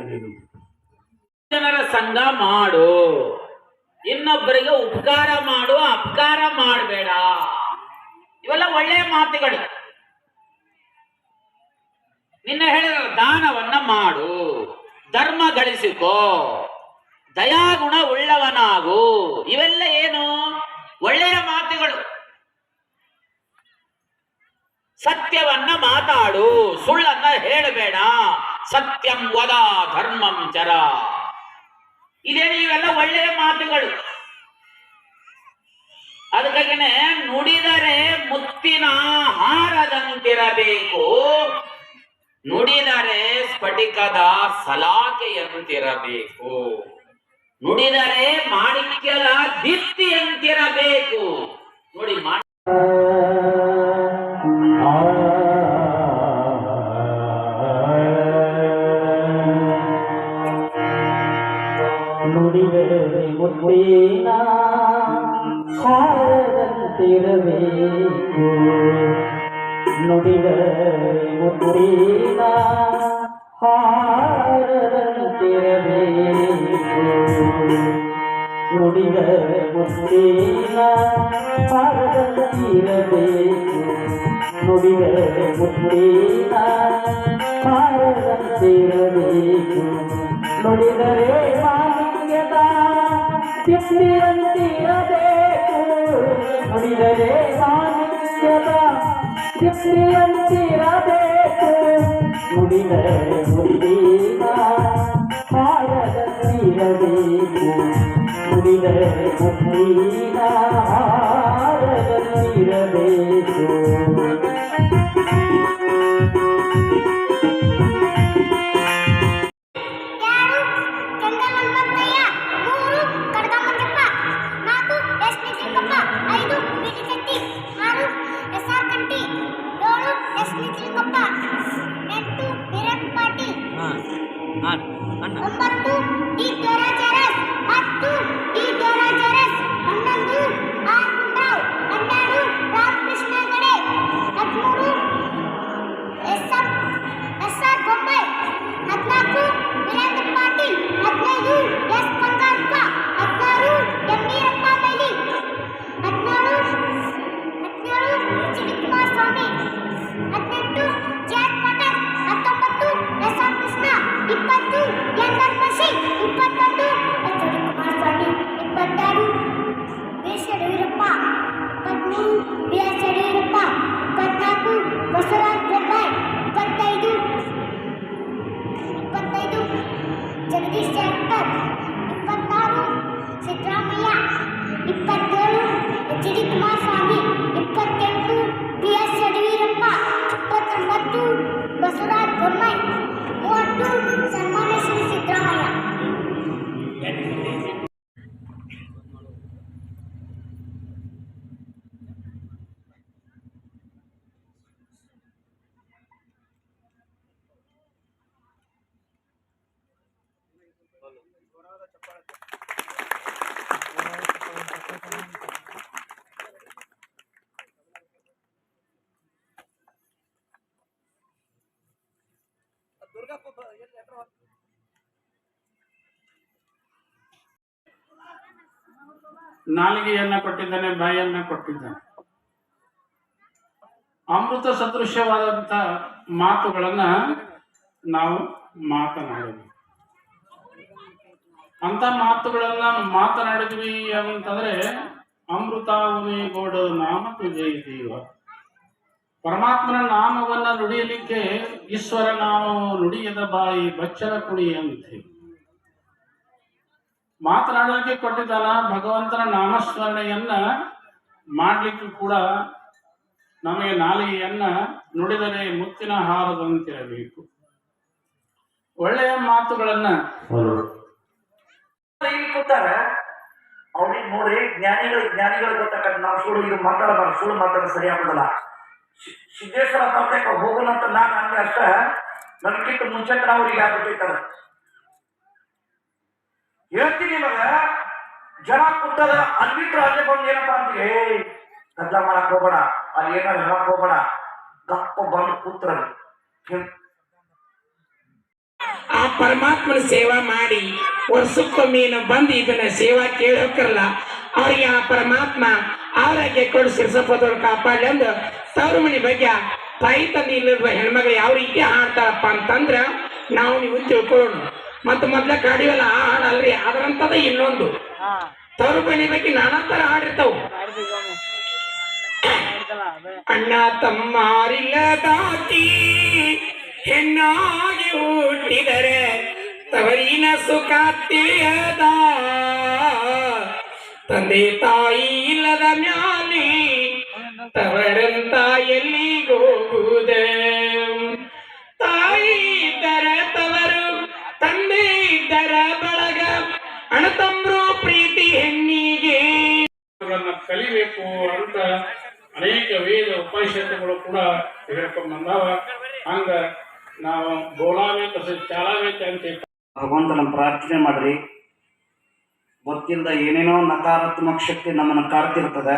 ಜನರ ಸಂಘ ಮಾಡು, ಇನ್ನೊಬ್ಬರಿಗೆ ಉಪಕಾರ ಮಾಡು, ಅಪಕಾರ ಮಾಡಬೇಡ. ಇವೆಲ್ಲ ಒಳ್ಳೆಯ ಮಾತುಗಳು. ನಿನ್ನ ಹೇಳಿದ ದಾನವನ್ನ ಮಾಡು, ಧರ್ಮ ಗಳಿಸಿಕೋ, ದಯಾಗುಣ ಉಳ್ಳವನಾಗು. ಇವೆಲ್ಲ ಏನು ಒಳ್ಳೆಯ ಮಾತುಗಳು. ಸತ್ಯವನ್ನ ಮಾತಾಡು, ಸುಳ್ಳನ್ನ ಹೇಳಬೇಡ. ಸತ್ಯಂ ವದ ಧರ್ಮಂ ಚರ. ಇದೇನು ಇವೆಲ್ಲ ಒಳ್ಳೆಯ ಮಾತುಗಳು. ಅದಕ್ಕಾಗಿನೇ ನುಡಿದರೆ ಮುತ್ತಿನ ಹಾರದಂತಿರಬೇಕು, ನುಡಿದರೆ ಸ್ಫಟಿಕದ ಸಲಾಕೆಯಂತಿರಬೇಕು, ನುಡಿದರೆ ಮಾಣಿಕ್ಯದ ದಿತ್ತಿಯಂತಿರಬೇಕು. ನೋಡಿ ನುಡಿದರೆ ಮುತ್ತಿನ ಹಾರದಂತಿರಬೇಕು, ನುಡಿದರೆ ಮುತ್ತಿನ ಹಾರದಂತಿರಬೇಕು, ನುಡಿದರೆ ಮುತ್ತಿನ ಹಾರದಂತಿರಬೇಕು, ನುಡಿದರೆ ಮುತ್ತಿನ ಹಾರದಂತಿರಬೇಕು, ನುಡಿದರೆ ಮಾಲಿನ್ಯದ ತಿಪ್ಪಿರಂತಿರಬೇಕು ನುಡಿದರೆ ಮಾಲಿನ್ಯದ ತಿಪ್ಪಿರಂತಿರಬೇಕು ನುಡಿದರೆ ಮುಡಿದೀನ ಹಾರದಂತಿರಬೇಕು ನುಡಿದರೆ ಮುಡಿದೀನ ಹಾರದಂತಿರಬೇಕು Jagadish Shettar 26 Siddaramaiah 27 H D Kumaraswamy 28 B S Yediyurappa 29 Basavaraj Bommai 30 ಸನ್ಮಾನ್ಯ ಶ್ರೀ ಸಿದ್ದರಾಮಯ್ಯ. ನಾಲಿಗೆಯನ್ನ ಕೊಟ್ಟಿದ್ದಾನೆ, ಬಾಯನ್ನ ಕೊಟ್ಟಿದ್ದಾನೆ. ಅಮೃತ ಸದೃಶ್ಯವಾದಂಥ ಮಾತುಗಳನ್ನ ನಾವು ಮಾತನಾಡಿದ್ವಿ. ಅಂತ ಮಾತುಗಳನ್ನ ಮಾತನಾಡಿದ್ವಿ ಅಂತಂದ್ರೆ ಅಮೃತಾವನಿ ಗೋಡ ನಾಮ ತುಜೈದೀವ. ಪರಮಾತ್ಮನ ನಾಮವನ್ನ ನುಡಿಯಲಿಕ್ಕೆ ಈಶ್ವರ ನಾವು ನುಡಿಯದ ಬಾಯಿ ಬಚ್ಚಲ ಕುಡಿ ಅಂತೆ ಮಾತನಾಡಲಿಕ್ಕೆ ಕೊಟ್ಟಿದ್ದಾನ. ಭಗವಂತನ ನಾಮಸ್ಮರಣೆಯನ್ನ ಮಾಡ್ಲಿಕ್ಕೂ ಕೂಡ ನಮಗೆ ನಾಲಿಗೆಯನ್ನ ನುಡಿದರೆ ಮುತ್ತಿನ ಹಾರದಂತಿರಬೇಕು. ಒಳ್ಳೆಯ ಮಾತುಗಳನ್ನ ಕೂತಾರೆ ಅವ್ರಿಗೆ ನೋಡ್ರಿ, ಜ್ಞಾನಿಗಳು ಗೊತ್ತಕ್ಕ ನಾವು ಸುಳ್ಳು ಇದು ಮಾತಾಡಬಾರ್ದು, ಸುಳ್ಳು ಮಾತಾಡೋದು ಸರಿಯಾಗುದಿಲ್ಲ. ಸಿದ್ದೇಶ್ವರ ಪರ್ಯಕ್ಕೆ ಹೋಗೋಣಂತ ನಾನು ಅಂದೆ ಅಷ್ಟ, ನನಗಿಂತ ಮುಂಚೆ ಅವ್ರಿಗೆ ಆಗ್ಬಿಟ್ಟಿರ್ತಾರೆ. ಹೇಳ್ತೀನಿ ಇವಾಗ ಜನ ಕೂತದ ಅನ್ಬಿಟ್ರೆ ಅಲ್ಲೇ ಬಂದು ಏನಪ್ಪಾ ಅಂತ ಗದ್ಲ ಮಾಡಕ್ ಹೋಗ್ಬೇಡ, ಅಲ್ಲಿ ಏನಾದ್ರು ಹೇಳಕ್ ಹೋಗ್ಬೇಡ, ಗಪ್ಪ ಬಂದು ಕೂತ್ರ ಆ ಪರಮಾತ್ಮನ ಸೇವಾ ಮಾಡಿ ವರ್ಷಕ್ಕೊಮ್ಮೇನು ಬಂದು ಇದನ್ನ ಸೇವಾ ಕೇಳೋಕ್ರಲ್ಲ ಅವ್ರಿಗೆ ಆ ಪರಮಾತ್ಮ ಆರೋಗ್ಯ ಕೊಡು ಸಿರ್ಸಪ್ಪದವ್ರು ಕಾಪಾಡಲಿ ಅಂದು ತವರು ಮನೆ ಬಗ್ಗೆ ತಾಯಿ ತಂದೆ ಇಲ್ಲದ ಹೆಣ್ಮಗಳು ಯಾವ ರೀತಿ ಹಾಡ್ತಾರಪ್ಪ ಅಂತಂದ್ರ ನಾವು ನೀವು ತಿಳ್ಕೊಳ್ಳೋಣ. ಮತ್ತು ಮೊದ್ಲ ಕಾಡಿವಲ್ಲ ಆ ಹಾಡಲ್ರಿ, ಅದರಂತದ ಇನ್ನೊಂದು ತವರು ಮನೆ ಬಗ್ಗೆ ನಾನಾ ತರ ಹಾಡಿರ್ತಾವ. ಅಣ್ಣ ತಮ್ಮಾರಿಲ್ಲದಾತಿ ಹೆಣ್ಣಾಗಿ ಹುಟ್ಟಿದರೆ ತವರಿನ ಸುಖ ತಿಳಿಯದ, ತಂದೆ ತಾಯಿ ಇಲ್ಲದ ಮ್ಯಾಲಿ ತವರಂತ ಎಲ್ಲಿಗೋಗುವುದೇ. ತಾಯಿ ಇದ್ದರ ತವರು, ತಂದೆ ಇದ್ದರ ಬಳಗ, ಅಣ್ಣತಮ್ಮರು ಪ್ರೀತಿ ಹೆಣ್ಣಿಗೆ ಕಲಿಬೇಕು ಅಂತ ಅನೇಕ ವೇದ ಉಪನಿಷತ್ತುಗಳು ಕೂಡ ಹೇಳ್ಕೊಂಡ್ ಬಂದಾವ. ಹಂಗ ನಾವು ಬೋಳಾಬೇಕು ಚಾಲಾಬೇಕು ಅಂತ ಭಗವಂತನ ಪ್ರಾರ್ಥನೆ ಮಾಡ್ರಿ. ಗೊತ್ತಿಲ್ಲದ ಏನೇನೋ ನಕಾರಾತ್ಮಕ ಶಕ್ತಿ ನಮ್ಮನ್ನು ಕಾಡ್ತಿರ್ತದೆ.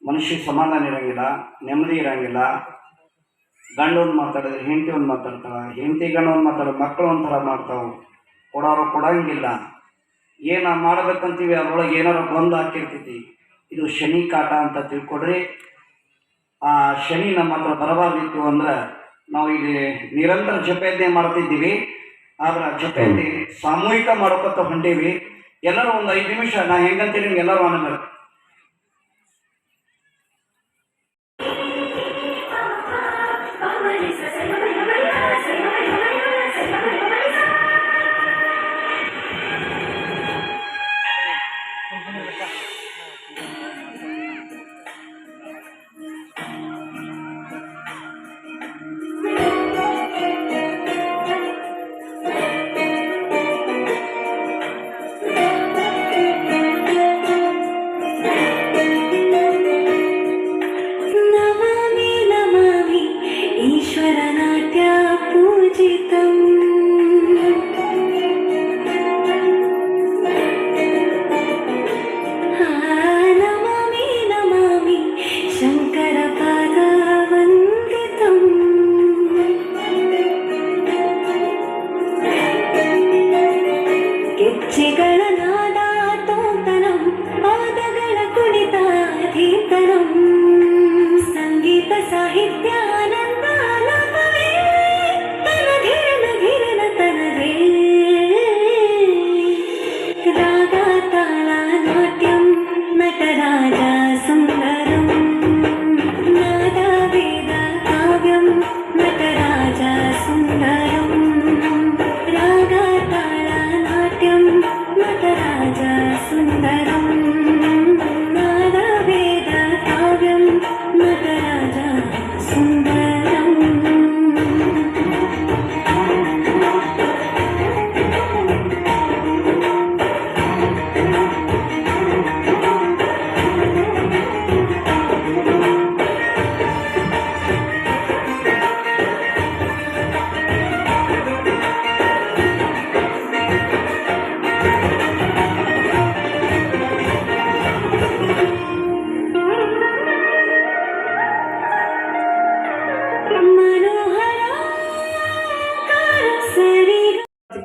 ಮನುಷ್ಯ ಸಮಾಧಾನ ಇರಂಗಿಲ್ಲ, ನೆಮ್ಮದಿ ಇರಂಗಿಲ್ಲ. ಗಂಡು ಒಂದು ಮಾತಾಡಿದ್ರೆ ಹೆಂಡತಿ ಒಂದು ಮಾತಾಡ್ತಾವ, ಹೆಂಡತಿ ಗಂಡು ಒಂದು ಮಾತಾಡೋದು ಮಕ್ಕಳು ಒಂಥರ ಮಾಡ್ತಾವೆ, ಕೊಡೋರು ಕೊಡಂಗಿಲ್ಲ. ಏನ ಮಾಡ್ಬೇಕಂತೀವಿ ಅದ್ರೊಳಗೆ ಏನಾರು ಬಂದು ಹಾಕಿರ್ತೈತಿ. ಇದು ಶನಿ ಕಾಟ ಅಂತ ತಿಳ್ಕೊಡ್ರಿ. ಆ ಶನಿ ನಮ್ಮ ಹತ್ರ ಬರಬಾರ್ದಿತ್ತು ಅಂದ್ರೆ ನಾವು ಇಲ್ಲಿ ನಿರಂತರ ಜಪಯಜ್ಞೆ ಮಾಡ್ತಿದ್ದೀವಿ. ಆದ್ರೆ ಜೊತೆಯಲ್ಲಿ ಸಾಮೂಹಿಕ ಮಾಡ್ಕೊತ ಹೊಂಡೀವಿ. ಎಲ್ಲರೂ ಒಂದು 5 ನಿಮಿಷ ನಾ ಹೆಂಗಂತೀನಿ ನಿಮ್ಗೆ ಎಲ್ಲರೂ ಆನಂದ.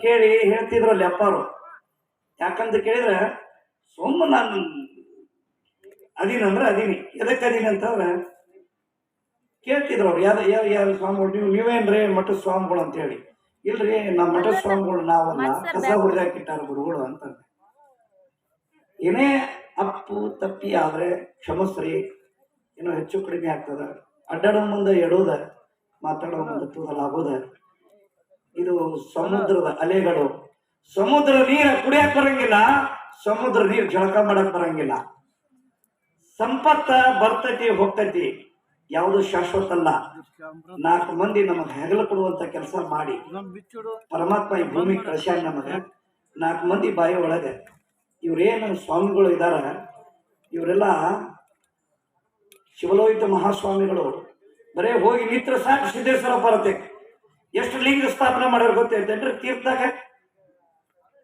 ಕೇಳಿ ಹೇಳ್ತಿದ್ರಲ್ಲಿ ಅಪ್ಪಾರು. ಯಾಕಂತ ಕೇಳಿದ್ರೆ ಸೊಮ್ಮ ನಾನು ಅದೀನಂದ್ರೆ ಅದೀನಿ. ಎದಕ್ಕೆ ಅದೀನಿ ಅಂತಂದ್ರೆ ಕೇಳ್ತಿದ್ರು ಅವ್ರು, ಯಾರು ಸ್ವಾಮಿಗಳು ನೀವೇನ್ರಿ ಮಠದ ಸ್ವಾಮಿಗಳು ಅಂತ ಹೇಳಿ. ಇಲ್ರಿ ನಮ್ಮ ಮಠದ ಸ್ವಾಮಿಗಳು ನಾವಲ್ಲ, ಕಸ ಹುರಿದಾಕಿಟ್ಟಾರ ಗುರುಗಳು ಅಂತ. ಏನೇ ಅಪ್ಪು ತಪ್ಪಿ ಆದ್ರೆ ಕ್ಷಮಸ್ರಿ, ಏನೋ ಹೆಚ್ಚು ಕಡಿಮೆ ಆಗ್ತದ. ಅಡ್ಡಾಡೋ ಮುಂದೆ ಎಡೋದ, ಮಾತಾಡೋ ಮುಂದೆ ತೂದಲಾಗೋದ. ಇದು ಸಮುದ್ರದ ಅಲೆಗಳು. ಸಮುದ್ರ ನೀರು ಕುಡಿಯಕ್ ಬರಂಗಿಲ್ಲ, ಸಮುದ್ರ ನೀರು ಜಳಕ ಮಾಡಕ್ ಬರಂಗಿಲ್ಲ. ಸಂಪತ್ತ ಬರ್ತೈತಿ ಹೋಗ್ತೈತಿ, ಯಾವುದು ಶಾಶ್ವತ ಅಲ್ಲ. 4 ಮಂದಿ ನಮಗ್ ಹೆಗಲು ಕೊಡುವಂತ ಕೆಲಸ ಮಾಡಿ ಪರಮಾತ್ಮ ಈ ಭೂಮಿ ಕಳಿಸ್ಯಾನ ನಮಗ. 4 ಮಂದಿ ಬಾಯಿ ಒಳಗೆ ಇವ್ರೇನು ಸ್ವಾಮಿಗಳು ಇದಾರ, ಇವರೆಲ್ಲ ಶಿವಲೋಹಿತ ಮಹಾಸ್ವಾಮಿಗಳು. ಬರೇ ಹೋಗಿ ನಿತ್ರ ಸಾಕು ಸಿದ್ದೇಶ್ವರ ಬರುತ್ತೆ. ಎಷ್ಟು ಲಿಂಗ ಸ್ಥಾಪನೆ ಮಾಡ್ಯಾರ ಗೊತ್ತೈತೇನ್ರಿ? ತೀರ್ಥಾಗ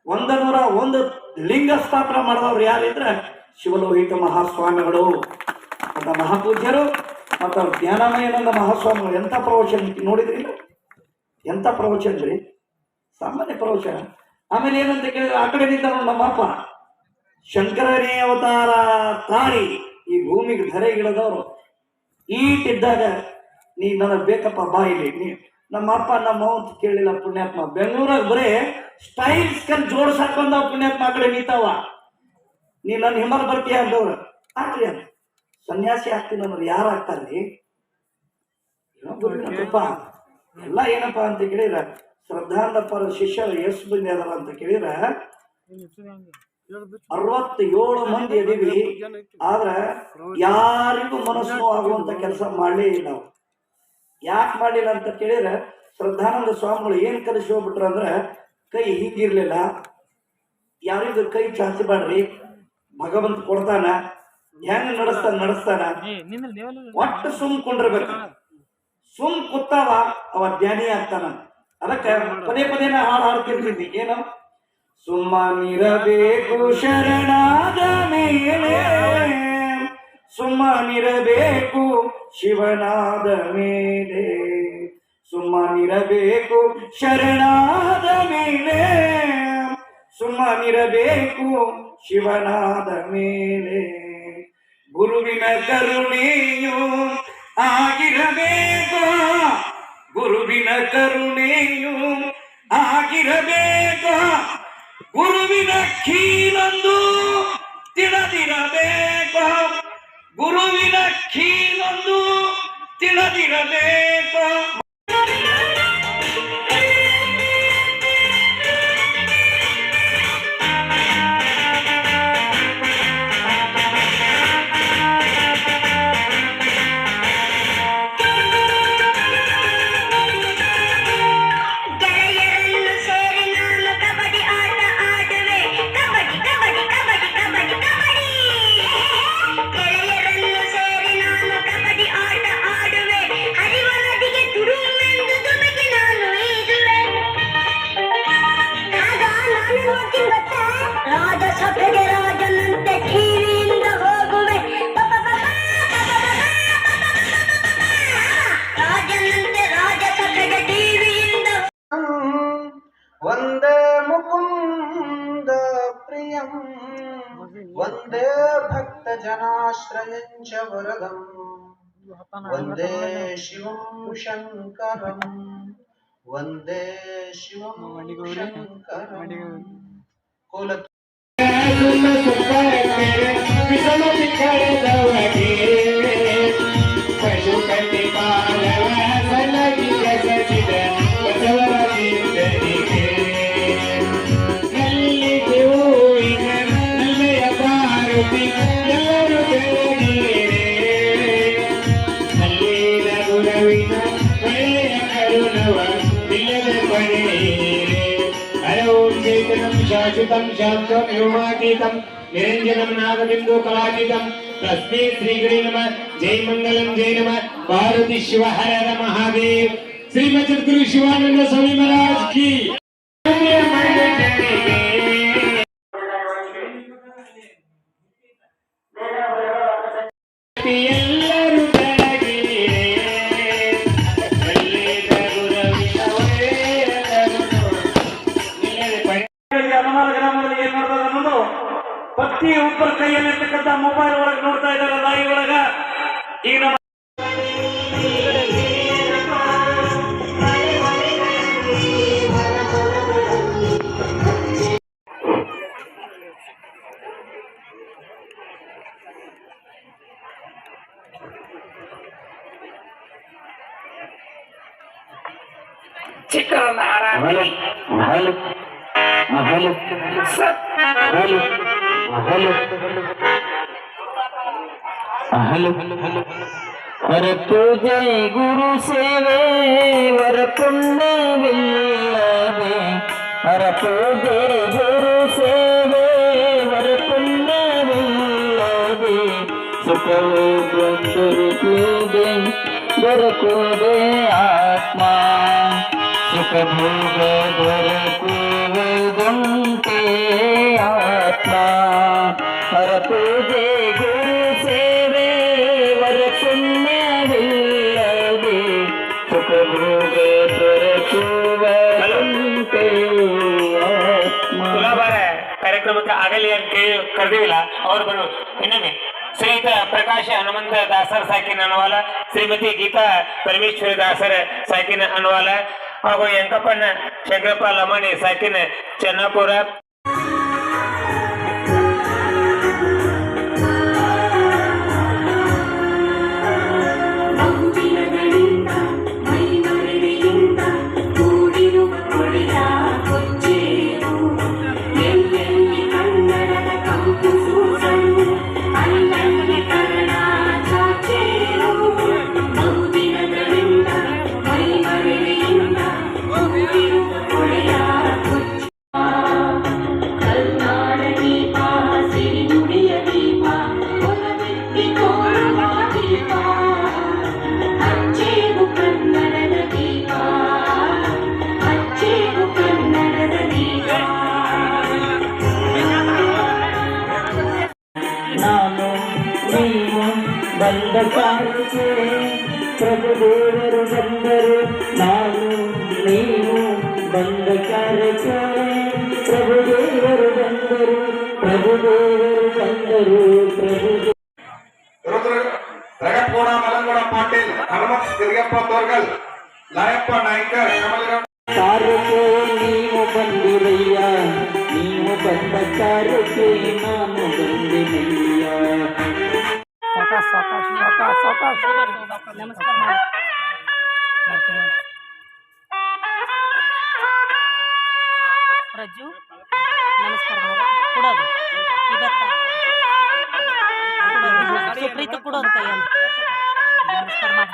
101 ಲಿಂಗ ಸ್ಥಾಪನೆ ಮಾಡಿದವ್ರು ಯಾರಿದ್ರೆ ಶಿವಲೋಹಿತ ಮಹಾಸ್ವಾಮಿಗಳು ಅಂತ ಮಹಾಪೂಜ್ಯರು ಮತ್ತು ಅವ್ರ ಜ್ಞಾನಮಯನಂದ ಮಹಾಸ್ವಾಮಿಗಳು. ಎಂಥ ಪ್ರವಚನ ನೋಡಿದ್ರಿ? ಎಂಥ ಪ್ರವಚನ ರೀ, ಸಾಮಾನ್ಯ ಪ್ರವಚನ. ಆಮೇಲೆ ಏನಂತ ಕೇಳಿದ್ರೆ ಆ ಕಡೆ ನಿಂತ ನಮ್ಮಪ್ಪ ಶಂಕರನೇ ಅವತಾರ ತಾಳಿ ಈ ಭೂಮಿಗೆ ಧರೆಗಿಳಿದವರು. ಈಟಿದ್ದಾಗ ನೀ ನನಗೆ ಬೇಕಪ್ಪ ಬಾ ಇಲ್ಲಿ. ನೀ ನಮ್ಮ ಅಪ್ಪ ನಮ್ಮ ಅಂತ ಕೇಳಿಲ್ಲ ಪುಣ್ಯಾತ್ಮ. ಬೆಂಗಳೂರಾಗ ಬರೇ ಸ್ಟೈಲ್ಸ್ ಕಲ್ ಜೋಡ್ಸಾಕ್ ಬಂದ ಪುಣ್ಯಾತ್ಮ ಆ ಕಡೆ ನಿಂತಾವ. ನೀ ನನ್ನ ಹಿಮಲ್ ಬರ್ತೀಯ ಅಂದವ್ರು. ಆಗ್ಲಿ ಅಂತ ಸನ್ಯಾಸಿ ಆಗ್ತೀನಿ ಅಂದ್ರೆ ಯಾರು ಆಗ್ತಾರ್ರಿ? ಏನಪ್ಪ ಎಲ್ಲ ಏನಪ್ಪಾ ಅಂತ ಕೇಳಿದ್ರ ಶ್ರದ್ಧಾಂತಪರ ಶಿಷ್ಯರು ಎಷ್ಟು ಮಂದಿ ಅದಾರ ಅಂತ ಕೇಳಿದ್ರ 67 ಮಂದಿ ಅದೀವಿ. ಆದ್ರ ಯಾರಿಗೂ ಮನಸ್ಸು ಆಗುವಂತ ಕೆಲಸ ಮಾಡಲೇ ಇಲ್ಲ ನಾವು. ಯಾಕೆ ಮಾಡಿಲ್ಲ ಅಂತ ಕೇಳಿದ್ರೆ ಶ್ರದ್ಧಾನಂದ ಸ್ವಾಮಿಗಳು ಏನ್ ಕಲಿಸಿ ಹೋಗ್ಬಿಟ್ರು ಅಂದ್ರೆ ಕೈ ಹಿಂಗಿರ್ಲಿಲ್ಲ. ಯಾರಿಗೂ ಕೈ ಚಾಚಬಾಡ್ರಿ, ಭಗವಂತ ಕೊಡ್ತಾನ, ಹೆಂಗ್ ನಡೆಸ್ತಾನ. ಒಟ್ಟು ಸುಮ್ ಕೊಂಡಿರ್ಬೇಕು. ಸುಮ್ ಕೂತಾವ ಅವ ಜ್ಞಾನಿ ಆಗ್ತಾನ. ಅದಕ್ಕೆ ಪದೇ ಪದೇ ನಾ ಹಾಡು ಹಾಡ್ತಿರ್ತೀನಿ. ಏನು? ಸುಮ್ಮನಿರಬೇಕು ಶರಣಾದ ಮೇಲೆ, ಸುಮ್ಮನಿರಬೇಕು ಶಿವನಾದ ಮೇಲೆ, ಸುಮ್ಮನಿರಬೇಕು ಶರಣಾದ ಮೇಲೆ, ಸುಮ್ಮನಿರಬೇಕು ಶಿವನಾದ ಮೇಲೆ. ಗುರುವಿನ ಕರುಣೆಯು ಆಗಿರಬೇಕು, ಗುರುವಿನ ಕರುಣೆಯು ಆಗಿರಬೇಕು. ಗುರುವಿನ ಕೀಲೊಂದು ತಿಳಿದಿರಬೇಕು. ಗುರುವಿನ ಕೀಲೊಂದು ತಿಳಿದಿರಬೇಕು. ವಂದೇ ಮುಕುಂದ ಪ್ರಿಯಂ ವಂದೇ ಭಕ್ತ ಜನಾಶ್ರಯಂಚ ವರದಂ ವಂದೇ ಶಿವಂ ಶಂಕರಂ ವಂದೇ ಶಿವಂ ಶಂಕರಂ ಕುಲ शाश्वतं शान्तं व्योमातीतं निरञ्जनं नागबिन्दु कलातीतं तस्मै श्रीगणे नमः. जय मंगलम जय नमः. पार्वती शिव हर हर महादेव. श्रीमद सद्गुरु शिवानंद स्वामी महाराज की. ಹನುಮಾನ ಗ್ರಾಮದಲ್ಲಿ ಏನ್ ಮಾಡ್ತದ ಅನ್ನೋದು ಪ್ರತಿ ಒಬ್ಬರ ಕೈಯಲ್ಲಿರ್ತಕ್ಕಂಥ ಮೊಬೈಲ್ ಒಳಗೆ ನೋಡ್ತಾ ಇದ್ದಾರೆ. ಲೈವ್ ಒಳಗ ಈಗ ನಮ್ಮ ಚಿಕ್ಕರನ್ನ ಹಾರಾಡಿ वर तुझे गुरु सेवे वर पुण्यविಲ್ಲದೆ वर तुझे गुरु सेवे वर पुण्यविಲ್ಲದೆ ಸುಖವೇ ದೊರಕುವುದೇ ದೊರಕುವುದೇ ಆತ್ಮ ಸುಖ ಭೋಗ ದೊರಕುವುದುಂಟೆ ಆತ್ಮ वर तुझे गुरु सेवे वर पुण्यविಲ್ಲದೆ ಸುಖ ಭೋಗ ದೊರಕುವುದುಂಟೆ ಆತ್ಮ. ಕಾರ್ಯಕ್ರಮಕ್ಕೆ ಆಗಲಿ ಅಂತ ಕರೆದಿಲ್ಲ ಅವರು ಬರು ಇನ್ನೊಮ್ಮೆ ಶ್ರೀಯುತ ಪ್ರಕಾಶ ಹನುಮಂತ ದಾಸರ ಸಾಕಿನ ಅನ್ವಾಲ, ಶ್ರೀಮತಿ ಗೀತಾ ಪರಮೇಶ್ವರಿ ದಾಸರ ಸಾಕಿನ ಅನ್ವಾಲ ಹಾಗೂ ಯಂಕಪ್ಪನ ಶಂಕರಪ್ಪ ಲಮಾಣಿ ಸಾಕಿನ ಚೆನ್ನಾಪುರ. ಬಂದ ಕಾಲಕ್ಕೆ ಪ್ರಭುದೇವರು ಬಂದರು, ನಾನು ನೀನು ಬಂದ ಕಾಲಕ್ಕೆ ಪ್ರಭುದೇವರು ಬಂದರು, ಪ್ರಭುದೇವರು ಬಂದರು, ಪ್ರಭು ರಗಟ್ಗೌಡ, ಮಲಂಗೌಡ ಪಾಟೀಲ್, ಹನುಮಂತ ತಿರುಗಪ್ಪ ತೋರ್ಗಲ್, ಲಾಯಪ್ಪ ನಾಯ್ಕರ್, ಕಮಲಗೌಡ ಕಾರ್ಯಕ್ಕೆ ನೀವು ಬಂದಿರಯ್ಯ, ನೀವು ಬಂದ ಕಾರ್ಯಕ್ಕೆ ನಾನು ಬಂದಿರಯ್ಯ. ನಮಸ್ಕಾರ ರಜ್ಜು, ನಮಸ್ಕಾರ ಕೊಡೋದು ಇವತ್ತ ಸುಪ್ರೀತ ಕೊಡೋದು ಕೈ ನಮಸ್ಕಾರ ಮಾಡಿ.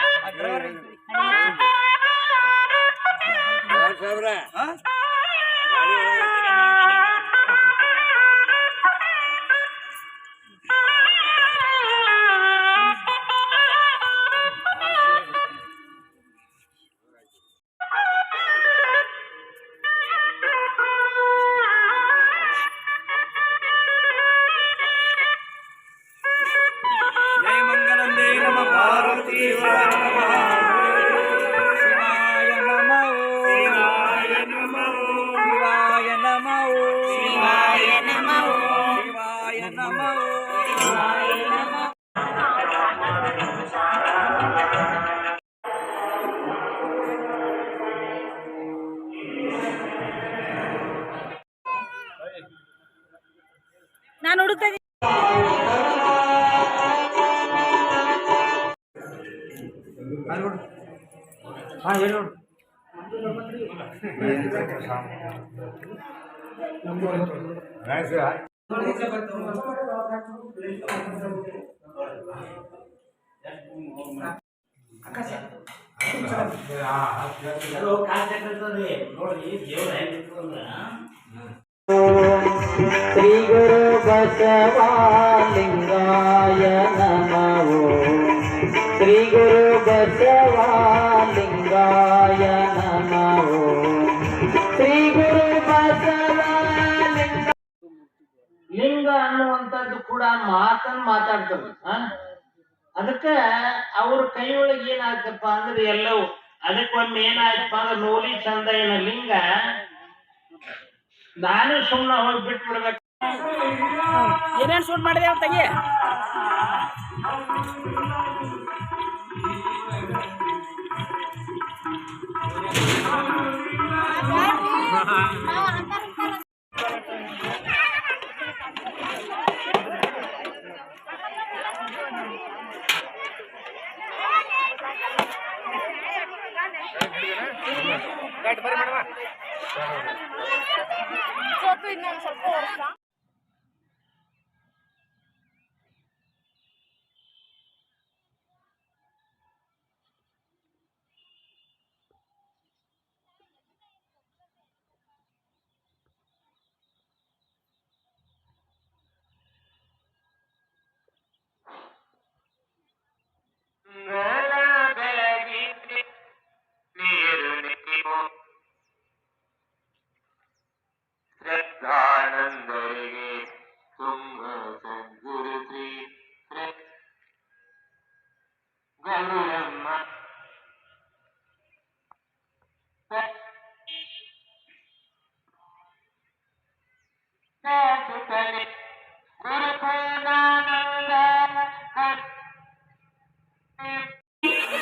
ನಾನು ಹುಡುಕ್ತಾ ಹೇಳಿ ಶ್ರೀ ಗುರು ಬಸವಲಿಂಗಾಯ ನಮೋ, ಶ್ರೀ ಗುರು ಬಸವಲಿಂಗಾಯ ನಮೋ, ಶ್ರೀ ಗುರು ಬಸವಲಿಂಗ. ಲಿಂಗ ಅನ್ನುವಂಥದ್ದು ಕೂಡ ಮಾತಾಡ್ತಾರೆ. ಅದಕ್ಕೆ ಅವ್ರ ಕೈಯೊಳಗೆ ಏನಾಗ್ತಪ್ಪ ಅಂದ್ರೆ ಎಲ್ಲವೂ. ಅದಕ್ಕೊಮ್ಮೆ ಏನಾಯ್ತಪ್ಪ ಅಂದ್ರೆ ನೋಡಿ ಚಂದ ಏನ ಲಿಂಗ, ನಾನು ಸುಮ್ಮನೆ ಹೋಗಿ ಬಿಟ್ಟು ಬಿಡ್ಬೇಕು. ಏನೇನು ಶೂಟ್ ಮಾಡಿದೆ ಅಂತ ತೆಗಿ. ಶ್ರದ್ಧಾನಂದರಿಗೆ ತುಂಬ ಸದ್ಗುರು ಶ್ರೀ ಗೌರಮ್ಮ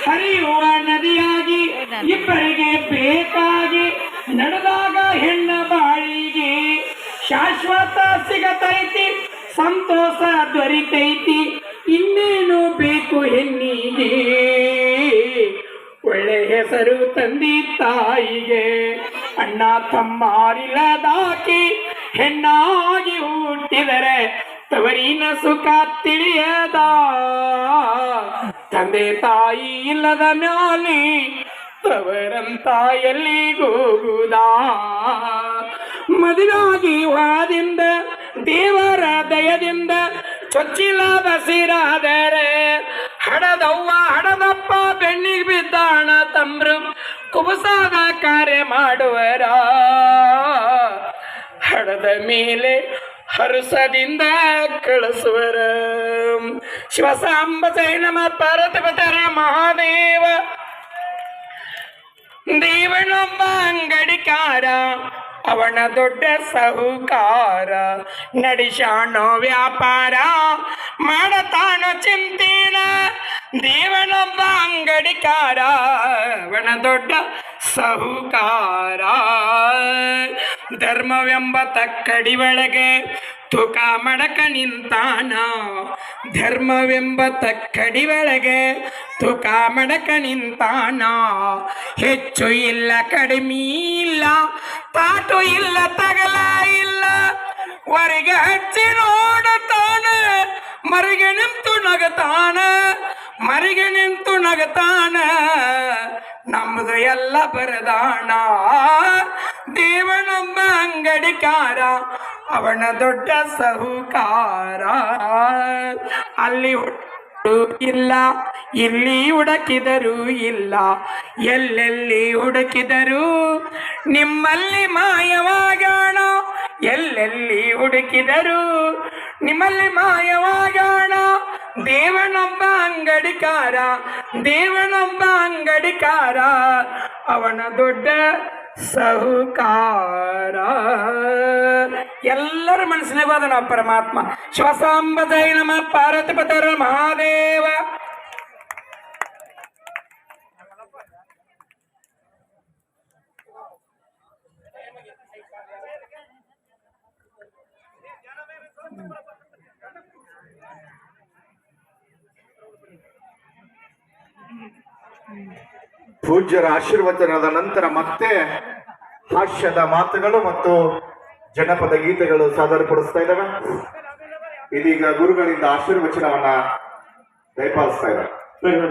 ಹರಿಯುವ ನದಿಯಾಗಿ ಇಬ್ಬರಿಗೆ ಬೇಕಾಗಿ ನಡೆದಾಗ ಹೆಣ್ಣ ಬಾಳಿಗೆ ಶಾಶ್ವತ ಸಿಗತೈತಿ, ಸಂತೋಷ ದೊರಿತೈತಿ, ಇನ್ನೇನು ಬೇಕು ಹೆಣ್ಣಿಗೆ. ಒಳ್ಳೆ ಹೆಸರು ತಂದಿ ತಾಯಿಗೆ, ಅಣ್ಣ ತಮ್ಮಾರಿಲ್ಲದಾಕಿ ಹೆಣ್ಣಾಗಿ ಹುಟ್ಟಿದರೆ ತವರಿನ ಸುಖ ತಿಳಿಯದ. ತಂದೆ ತಾಯಿ ಇಲ್ಲದ ಮ್ಯಾಲಿ ತವರಂತ ಎಲ್ಲಿಗೋಗುದ. ಮದುವಾಗಿ ಹೊಳದಿಂದ ದೇವರ ದಯದಿಂದ ಚೊಚ್ಚಿಲ ಬಸಿರಾದರೆ ಹಡದವ್ವ ಹಡದಪ್ಪ ಬೆಣ್ಣಿಗೆ ಬಿದ್ದಾಣ ತಮ್ರು ಕುಬಸಾದ ಕಾರ್ಯ ಮಾಡುವರ. ಹಡದ ಮೇಲೆ ಹರುಸದಿಂದ ಕಳಿಸುವರ. ಶಿವಸಾಂಬ ಜೈನಮ ಪಾರ್ವತಿಪತರ ಮಹಾದೇವ ದೇವನೊಬ್ಬ ಅಂಗಡಿಕಾರ, ಅವನ ದೊಡ್ಡ ಸಹುಕಾರ. ನಡೆಸಾಣೋ ವ್ಯಾಪಾರ ಮಾಡತಾನೋ ಚಿಂತೇನ, ದೇವನೊಬ್ಬ ಅಂಗಡಿಕಾರ ಅವನ ದೊಡ್ಡ ಸಾಹುಕಾರ. ಧರ್ಮವೆಂಬ ತಕ್ಕಡಿ ಒಳಗೆ ತೂಕ ಮಡಕ ನಿಂತಾನ. ಧರ್ಮವೆಂಬ ತಕ್ಕಡಿ ಒಳಗೆ ತೂಕ ಮಡಕ ನಿಂತಾನ. ಹೆಚ್ಚು ಇಲ್ಲ ಕಡಿಮೆ ಇಲ್ಲ, ತಾಟು ಇಲ್ಲ ತಗಲ ಇಲ್ಲ. ಹೊರಗೆ ಹಚ್ಚಿ ನೋಡತಾನ, ಮರಿಗೆ ನಿಂತು ನಗತಾನ. ಮರಿಗೆ ನಿಂತು ನಗತಾನ, ನಮ್ದು ಎಲ್ಲ ಬರದಾಣ. ದೇವನೊಬ್ಬ ಅಂಗಡಿಕಾರ ಅವನ ದೊಡ್ಡ ಸಾಹುಕಾರ. ಅಲ್ಲಿ ಇಲ್ಲ, ಇಲ್ಲಿ ಹುಡುಕಿದರೂ ಇಲ್ಲ, ಎಲ್ಲೆಲ್ಲಿ ಹುಡುಕಿದರೂ ನಿಮ್ಮಲ್ಲಿ ಮಾಯವಾಗೋಣ. ಎಲ್ಲೆಲ್ಲಿ ಹುಡುಕಿದರೂ ನಿಮ್ಮಲ್ಲಿ ಮಾಯವಾಗೋಣ. ದೇವನೊಬ್ಬ ಅಂಗಡಿಕಾರ, ದೇವನೊಬ್ಬ ಅಂಗಡಿಕಾರ ಅವನ ದೊಡ್ಡ ಸಾಹುಕಾರ. ಎಲ್ಲರ ಮನಸ್ಸಿನಾಗ ಹೋದ ನಾವು ಪರಮಾತ್ಮ. ಶ್ವಾಸಾಂಬದೈ ನಮಃ ಪಾರ್ವತಿಪತರ ಮಹಾದೇವ. ಪೂಜ್ಯರ ಆಶೀರ್ವಚನದ ನಂತರ ಮತ್ತೆ ಹಾಸ್ಯದ ಮಾತುಗಳು ಮತ್ತು ಜನಪದ ಗೀತೆಗಳು ಸಾದರಪಡಿಸ್ತಾ ಇದ್ದಾವೆ. ಇದೀಗ ಗುರುಗಳಿಂದ ಆಶೀರ್ವಚನವನ್ನ ದಯಪಾಲಿಸ್ತಾ ಇದ್ದಾರೆ.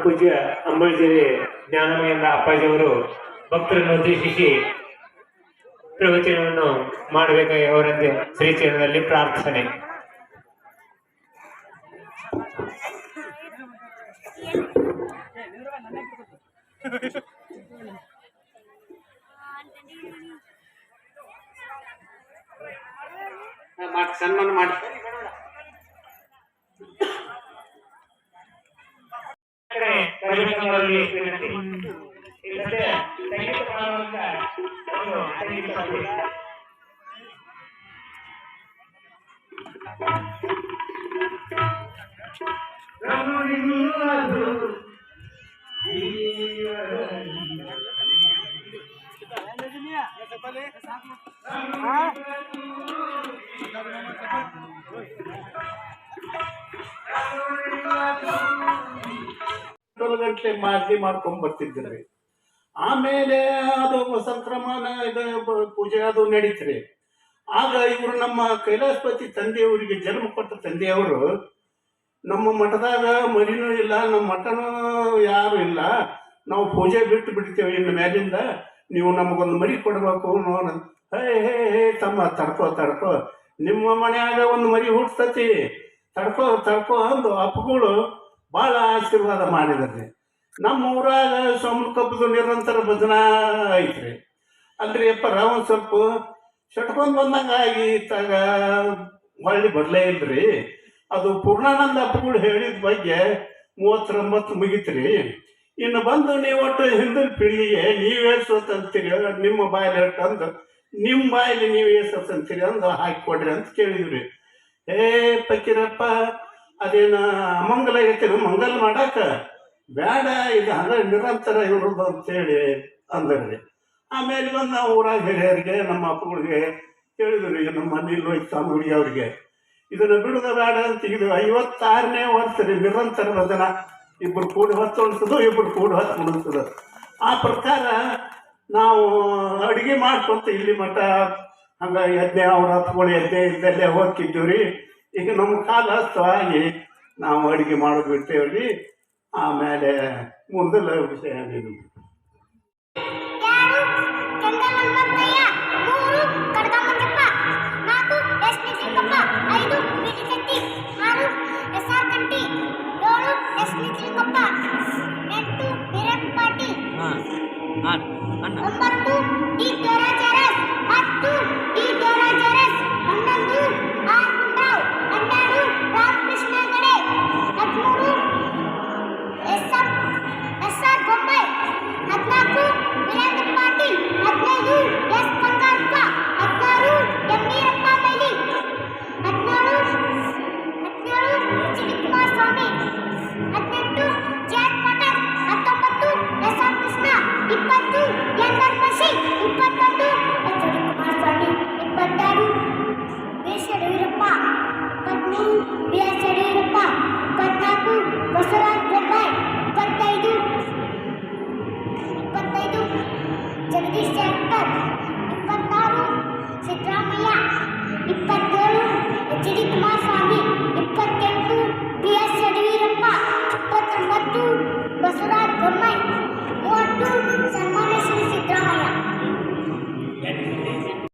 ಪೂಜ್ಯ ಅಂಬಳಜೇರಿ ಜ್ಞಾನಮಯಿಂದ ಅಪ್ಪಾಜಿಯವರು ಭಕ್ತರನ್ನು ಉದ್ದೇಶಿಸಿ ಪ್ರವಚನವನ್ನು ಮಾಡಬೇಕಾಗಿ ಅವರಂತೆ ಶ್ರೀಚರಣದಲ್ಲಿ ಪ್ರಾರ್ಥನೆ. ಸನ್ಮಾನ ಮಾಡಿ ಗಂಟೆ ಮಾದಲಿ ಮಾಡ್ಕೊಂಡ್ ಬರ್ತಿದ್ರಿ. ಆಮೇಲೆ ಅದು ಸಂಕ್ರಮಣ ಇದು ಪೂಜೆ ಅದು ನಡೀತ್ರಿ. ಆಗ ಇವರು ನಮ್ಮ ಕೈಲಾಸಪತಿ ತಂದೆಯವರಿಗೆ ಜನ್ಮ ಕೊಟ್ಟ ತಂದೆಯವರು ನಮ್ಮ ಮಠದಾಗ ಮರಿನೂ ಇಲ್ಲ, ನಮ್ಮ ಮಠನೂ ಯಾರು ಇಲ್ಲ, ನಾವು ಪೂಜೆ ಬಿಟ್ಟು ಬಿಡ್ತೇವೆ, ಇನ್ನು ಮೇಲಿಂದ ನೀವು ನಮಗೊಂದು ಮರಿ ಕೊಡ್ಬೇಕು ನೋಡ. ಹೇ ಹೇ ಹೇ ತಮ್ಮ ತಡ್ಕೋ ನಿಮ್ಮ ಮನ್ಯಾಗ ಒಂದು ಮರಿ ಹುಟ್ಟತತಿ, ತಡ್ಕೋ ಅಂದು ಅಪ್ಪಗಳು ಭಾಳ ಆಶೀರ್ವಾದ ಮಾಡಿದ್ರಿ. ನಮ್ಮ ಊರಾಗ ಸೋಮನ ಕಬ್ಬದು ನಿರಂತರ ಭಜನಾ ಐತ್ರಿ. ಅಲ್ರಿ ಅಪ್ಪರ ಒಂದು ಸ್ವಲ್ಪ ಸಟ್ಕೊಂಡು ಬಂದಂಗೆ ಆಗಿ ಇತ್ತಾಗ ಹೊಳ್ಳಿ ಬರಲೇ ಇಲ್ರಿ. ಅದು ಪೂರ್ಣಾನಂದ ಅಪ್ಪಗಳು ಹೇಳಿದ ಬಗ್ಗೆ 39 ಮುಗಿತ್ರಿ. ಇನ್ನು ಬಂದು ನೀವು ಒಟ್ಟು ಹಿಂದಿನ ಪೀಳಿಗೆಗೆ ನೀವೇ ಸ್ವತಂತ್ರಿ, ನಿಮ್ಮ ಬಾಯಲ್ಲಿ ಅಂದು ನಿಮ್ಮ ಬಾಯಲ್ಲಿ ನೀವೇ ಸ್ವತಂತ್ರಿ ಅಂದು ಹಾಕಿಕೊಡ್ರಿ ಅಂತ ಕೇಳಿದ್ರಿ. ಪಕ್ಕೀರಪ್ಪ ಅದೇನು ಅಮಂಗಲ ಐತಿ, ಮಂಗಲ್ ಮಾಡಾಕ ಬೇಡ, ಇದು ಹಂಗ ನಿರಂತರ ಇವ್ರದ್ದು ಅಂತೇಳಿ ಅಂದ್ರಿ. ಆಮೇಲೆ ಬಂದು ನಾವು ಊರಾಗ ಹಿರಿಯರಿಗೆ ನಮ್ಮ ಅಪ್ಪಗಳಿಗೆ ಹೇಳಿದ್ರಿ, ನಮ್ಮ ನೀಲೋಹಿತ ಸ್ವಾಮಿಗಳಿಗೆ ಅವ್ರಿಗೆ ಇದನ್ನು ಬಿಡುದ ಬೇಡ ಅಂತ. ಇದು 56ನೇ ವರ್ಷ ರೀ ನಿರಂತರ ಭಜನ. ಇಬ್ಬರು ಕೂಡಿ ಹೊತ್ತು ಉಣಿಸೋದು, ಇಬ್ಬರು ಕೂಡಿ ಹೊತ್ತು ಉಣಿಸೋದು. ಆ ಪ್ರಕಾರ ನಾವು ಅಡುಗೆ ಮಾಡ್ಕೊಂತ ಇಲ್ಲಿ ಮಠ ಹಂಗೆ ಯಜ್ಞ ಅವ್ರ ಹತ್ಗಳು ಯಜ್ಞ ಇದ್ದಲ್ಲೇ ಹೋಗ್ತಿದ್ದೀವಿ ರೀ. ಈಗ ನಮ್ಮ ಕಾಲ ಹಸ್ತವಾಗಿ ನಾವು ಅಡುಗೆ ಮಾಡೋದು ಬಿಡ್ತೇವ್ರಿ. ಆಮೇಲೆ ಮುಂದೆಲ್ಲ ವಿಷಯ ಏನಿದೆ. ಸ್ವಾಮಿ 18 ಬಿ